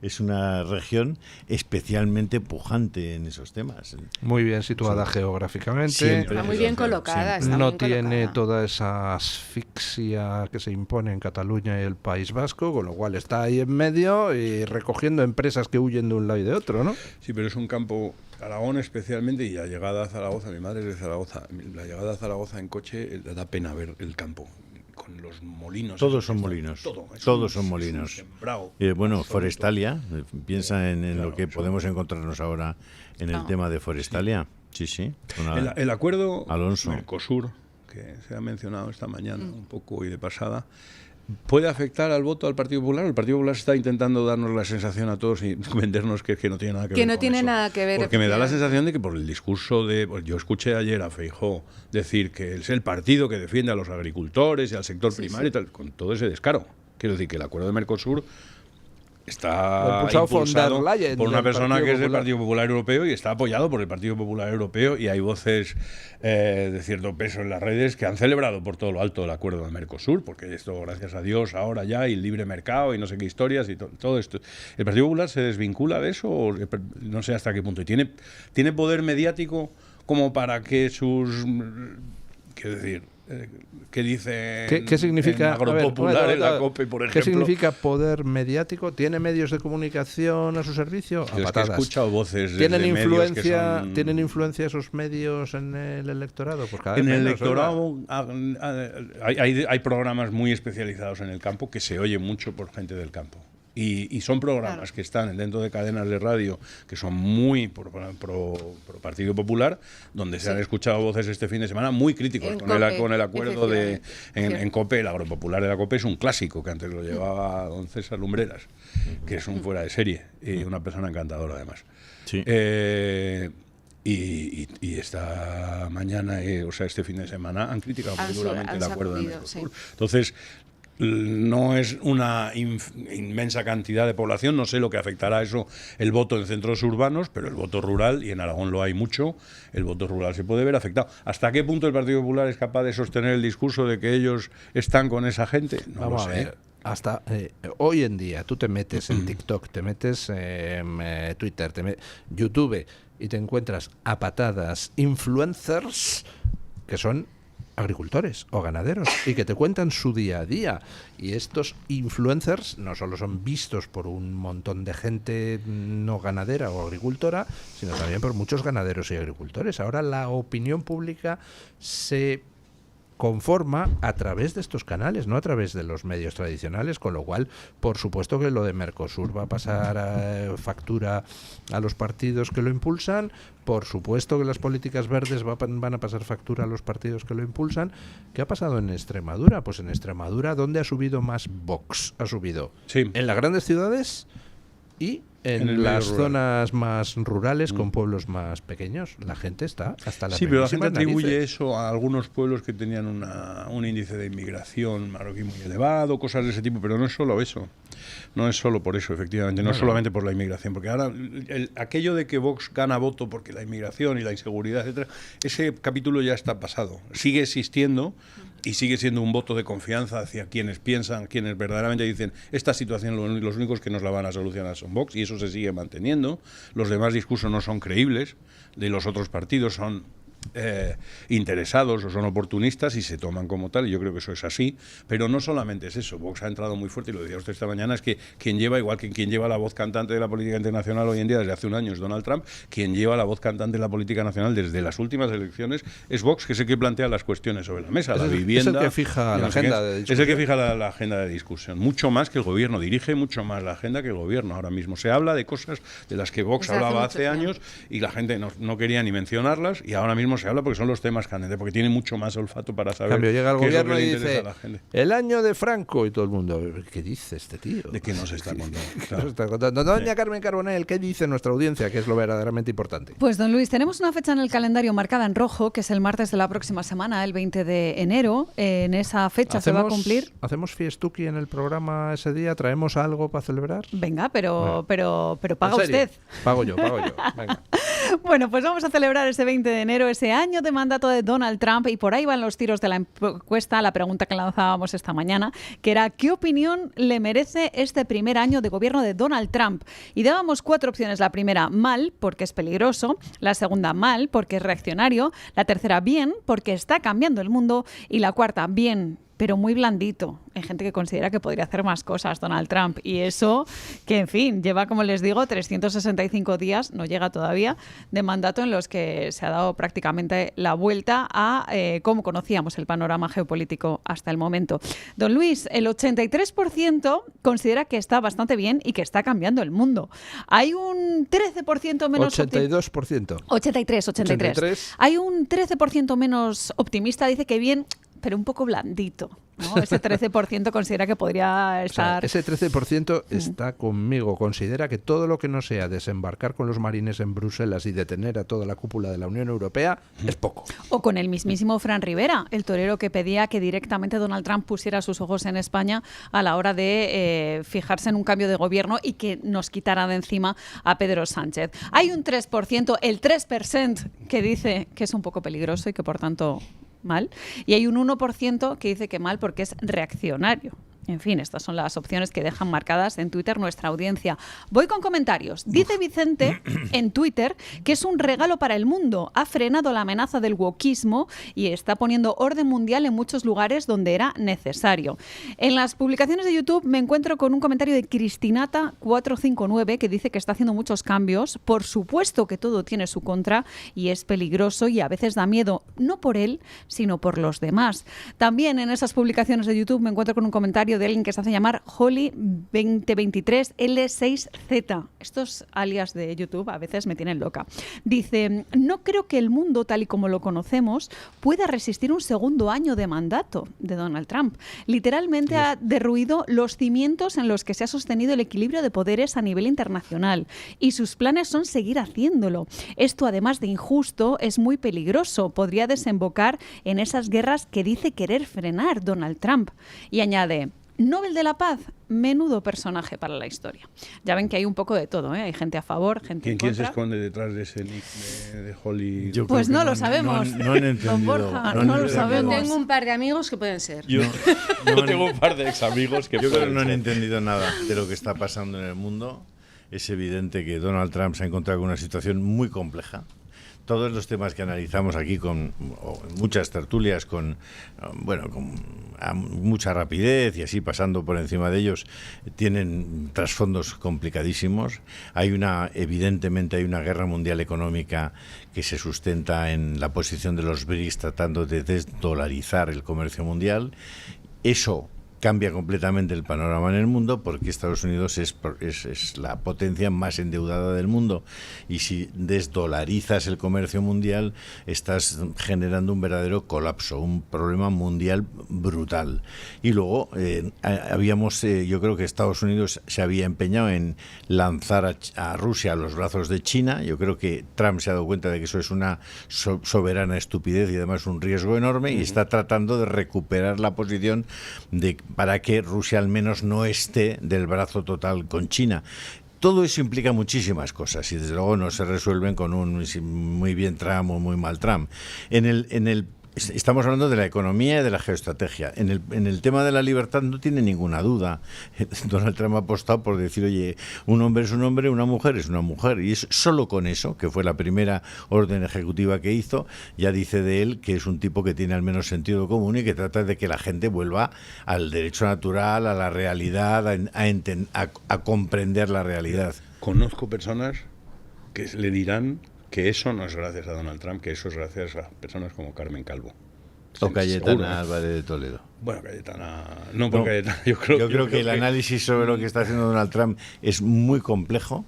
Es una región especialmente pujante en esos temas. Muy bien situada geográficamente. Siempre, está muy bien colocada. No tiene toda esa asfixia que se impone en Cataluña y el País Vasco, con lo cual está ahí en medio y recogiendo empresas que huyen de un lado y de otro, ¿no? Sí, pero es un campo... Aragón especialmente, y la llegada a Zaragoza, mi madre es de Zaragoza, la llegada a Zaragoza en coche da pena ver el campo, con los molinos. Todos son molinos. Todos son molinos. Bueno, Forestalia, piensa en lo que podemos encontrarnos ahora en el tema de Forestalia. Sí. El acuerdo Alonso. Mercosur, que se ha mencionado esta mañana un poco y de pasada, ¿Puede afectar al voto al Partido Popular? El Partido Popular está intentando darnos la sensación a todos y vendernos que no tiene nada que ver Que no con tiene eso. nada que ver. Porque me da la sensación de que por el discurso pues yo escuché ayer a Feijóo decir que es el partido que defiende a los agricultores y al sector primario y tal, con todo ese descaro. Quiero decir que el acuerdo de Mercosur está impulsado por una persona que es del Partido Popular Europeo y está apoyado por el Partido Popular Europeo, y hay voces de cierto peso en las redes que han celebrado por todo lo alto el acuerdo de Mercosur, porque esto, gracias a Dios, ahora ya, y el libre mercado y no sé qué historias y todo esto. ¿El Partido Popular se desvincula de eso? O no sé hasta qué punto. ¿Y tiene poder mediático como para que sus... quiero decir... ¿Qué dice ¿Qué significa Agropopular en la COPE, por ejemplo? ¿Qué significa poder mediático? ¿Tiene medios de comunicación a su servicio? A patadas. Que he escuchado voces ¿Tienen influencia, ¿Tienen influencia esos medios en el electorado? Pues cada vez en el menos, electorado hay programas muy especializados en el campo que se oyen mucho por gente del campo. Y son programas que están dentro de cadenas de radio que son muy pro Partido Popular, donde se han escuchado voces este fin de semana muy críticos con el acuerdo en COPE. El Agropopular de la COPE es un clásico que antes lo llevaba don César Lumbreras, que es un fuera de serie y una persona encantadora además. Sí. Y esta mañana, o sea, este fin de semana, han criticado muy duramente el acuerdo de Mercosur. Entonces, no es una inmensa cantidad de población, no sé lo que afectará eso el voto en centros urbanos, pero el voto rural, y en Aragón lo hay mucho, el voto rural se puede ver afectado. ¿Hasta qué punto el Partido Popular es capaz de sostener el discurso de que ellos están con esa gente? No lo sé. Hasta hoy en día tú te metes en TikTok, te metes en Twitter, YouTube, y te encuentras a patadas influencers que son agricultores o ganaderos y que te cuentan su día a día, y estos influencers no solo son vistos por un montón de gente no ganadera o agricultora, sino también por muchos ganaderos y agricultores. Ahora la opinión pública se conforma a través de estos canales, no a través de los medios tradicionales, con lo cual, por supuesto que lo de Mercosur va a pasar factura a los partidos que lo impulsan, por supuesto que las políticas verdes van a pasar factura a los partidos que lo impulsan. ¿Qué ha pasado en Extremadura? Pues en Extremadura, ¿dónde ha subido más Vox? Ha subido en las grandes ciudades y en las zonas más rurales, con pueblos más pequeños. La gente está hasta la... Sí, pero la gente atribuye eso a algunos pueblos que tenían un índice de inmigración marroquí muy elevado, cosas de ese tipo, pero no es solo eso. No es solo por eso, efectivamente, no solamente por la inmigración, porque ahora aquello de que Vox gana voto porque la inmigración y la inseguridad, etcétera, ese capítulo ya está pasado. Sigue existiendo y sigue siendo un voto de confianza hacia quienes piensan, quienes verdaderamente dicen esta situación los únicos que nos la van a solucionar son Vox, y eso se sigue manteniendo. Los demás discursos no son creíbles, de los otros partidos son interesados o son oportunistas y se toman como tal, y yo creo que eso es así, pero no solamente es eso. Vox ha entrado muy fuerte, y lo decía usted esta mañana, es que quien lleva la voz cantante de la política internacional hoy en día desde hace un año es Donald Trump, quien lleva la voz cantante de la política nacional desde las últimas elecciones es Vox, que es el que plantea las cuestiones sobre la mesa, la vivienda. Es el que fija la agenda de discusión. Es el que fija la agenda de discusión, mucho más que el gobierno, dirige mucho más la agenda que el gobierno ahora mismo. Se habla de cosas de las que Vox hablaba hace años y la gente no quería ni mencionarlas, y ahora mismo se habla porque son los temas candentes, porque tiene mucho más olfato para saber. Cambio, llega el gobierno y dice dice el año de Franco, y todo el mundo, ¿qué dice este tío? ¿De qué nos está contando? Claro. Nos está contando. Doña Carmen Carbonell, ¿qué dice nuestra audiencia? Que es lo verdaderamente importante. Pues don Luis, tenemos una fecha en el calendario marcada en rojo, que es el martes de la próxima semana, el 20 de enero. En esa fecha se va a cumplir. ¿Hacemos fiestuki en el programa ese día? ¿Traemos algo para celebrar? Venga, pero paga usted. Pago yo. Venga. Bueno, pues vamos a celebrar ese 20 de enero, ese año de mandato de Donald Trump, y por ahí van los tiros de la encuesta, la pregunta que lanzábamos esta mañana, que era ¿qué opinión le merece este primer año de gobierno de Donald Trump? Y dábamos 4 opciones. La primera, mal, porque es peligroso; la segunda, mal, porque es reaccionario; la tercera, bien, porque está cambiando el mundo; y la cuarta, bien, pero muy blandito. Hay gente que considera que podría hacer más cosas Donald Trump, y eso que, en fin, lleva, como les digo, 365 días, no llega todavía, de mandato en los que se ha dado prácticamente la vuelta a cómo conocíamos el panorama geopolítico hasta el momento. Don Luis, el 83% considera que está bastante bien y que está cambiando el mundo. Hay un 13% menos... 82%. 83. Hay un 13% menos optimista, dice que bien, pero un poco blandito, ¿no? Ese 13% considera que podría estar... O sea, ese 13% está conmigo. Considera que todo lo que no sea desembarcar con los marines en Bruselas y detener a toda la cúpula de la Unión Europea es poco. O con el mismísimo Fran Rivera, el torero que pedía que directamente Donald Trump pusiera sus ojos en España a la hora de fijarse en un cambio de gobierno y que nos quitara de encima a Pedro Sánchez. Hay un 3%, el 3% que dice que es un poco peligroso y que por tanto mal, y hay un 1% que dice que mal porque es reaccionario. En fin, estas son las opciones que dejan marcadas en Twitter nuestra audiencia. Voy con comentarios. Dice Vicente en Twitter que es un regalo para el mundo. Ha frenado la amenaza del wokismo y está poniendo orden mundial en muchos lugares donde era necesario. En las publicaciones de YouTube me encuentro con un comentario de Cristinata459 que dice que está haciendo muchos cambios. Por supuesto que todo tiene su contra y es peligroso y a veces da miedo, no por él, sino por los demás. También en esas publicaciones de YouTube me encuentro con un comentario de alguien que se hace llamar Holly2023L6Z. Estos alias de YouTube a veces me tienen loca. Dice, no creo que el mundo tal y como lo conocemos pueda resistir un segundo año de mandato de Donald Trump. Literalmente ha derruido los cimientos en los que se ha sostenido el equilibrio de poderes a nivel internacional y sus planes son seguir haciéndolo. Esto, además de injusto, es muy peligroso. Podría desembocar en esas guerras que dice querer frenar Donald Trump. Y añade, Nobel de la Paz, menudo personaje para la historia. Ya ven que hay un poco de todo, ¿eh? Hay gente a favor, gente en contra. ¿Quién se esconde detrás de ese nick de Holly? Pues no lo sabemos. No han entendido. Don Borja, no lo sabemos. Yo tengo un par de amigos que pueden ser. Yo tengo un par de ex amigos que yo creo que no han entendido nada de lo que está pasando en el mundo. Es evidente que Donald Trump se ha encontrado con una situación muy compleja. Todos los temas que analizamos aquí con muchas tertulias, con mucha rapidez y así pasando por encima de ellos, tienen trasfondos complicadísimos. Evidentemente hay una guerra mundial económica que se sustenta en la posición de los BRICS tratando de desdolarizar el comercio mundial. Eso cambia completamente el panorama en el mundo porque Estados Unidos es la potencia más endeudada del mundo y si desdolarizas el comercio mundial estás generando un verdadero colapso, un problema mundial brutal. Y luego yo creo que Estados Unidos se había empeñado en lanzar a Rusia a los brazos de China. Yo creo que Trump se ha dado cuenta de que eso es una soberana estupidez y además un riesgo enorme y está tratando de recuperar la posición para que Rusia al menos no esté del brazo total con China. Todo eso implica muchísimas cosas y desde luego no se resuelven con un muy bien Trump o muy mal Trump. Estamos hablando de la economía y de la geoestrategia. En el tema de la libertad no tiene ninguna duda. Donald Trump ha apostado por decir, oye, un hombre es un hombre, una mujer es una mujer. Y es solo con eso, que fue la primera orden ejecutiva que hizo, ya dice de él que es un tipo que tiene al menos sentido común y que trata de que la gente vuelva al derecho natural, a la realidad, a comprender la realidad. Conozco personas que le dirán que eso no es gracias a Donald Trump, que eso es gracias a personas como Carmen Calvo. O Cayetana Álvarez de Toledo. Bueno, Cayetana... No, porque Cayetana... Yo creo que el análisis sobre lo que está haciendo Donald Trump es muy complejo,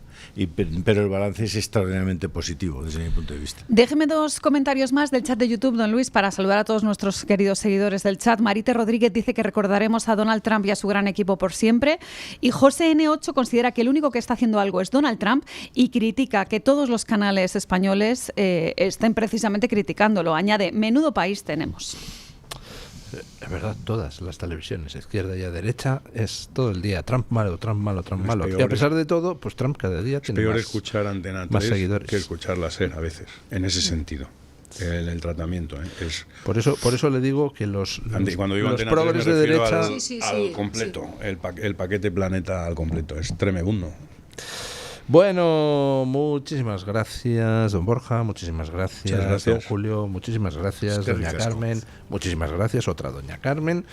pero el balance es extraordinariamente positivo desde mi punto de vista. Déjeme dos comentarios más del chat de YouTube, don Luis, para saludar a todos nuestros queridos seguidores del chat. Marite Rodríguez dice que recordaremos a Donald Trump y a su gran equipo por siempre. Y José N8 considera que el único que está haciendo algo es Donald Trump y critica que todos los canales españoles estén precisamente criticándolo. Añade, menudo país tenemos. Es verdad, todas las televisiones, izquierda y a derecha, es todo el día Trump malo, Trump malo, Trump malo. Y a pesar de todo, pues Trump cada día tiene peor escuchar Antena 3 seguidores que escuchar la SER a veces, en ese sentido. El tratamiento es... Por eso le digo que cuando digo los Antena progres 3 me de refiero derecha al completo, el paquete Planeta al completo, es tremebundo. Bueno, muchísimas gracias, don Borja, muchísimas gracias, gracias. don Julio, muchísimas gracias, doña Carmen, muchísimas gracias, otra doña Carmen.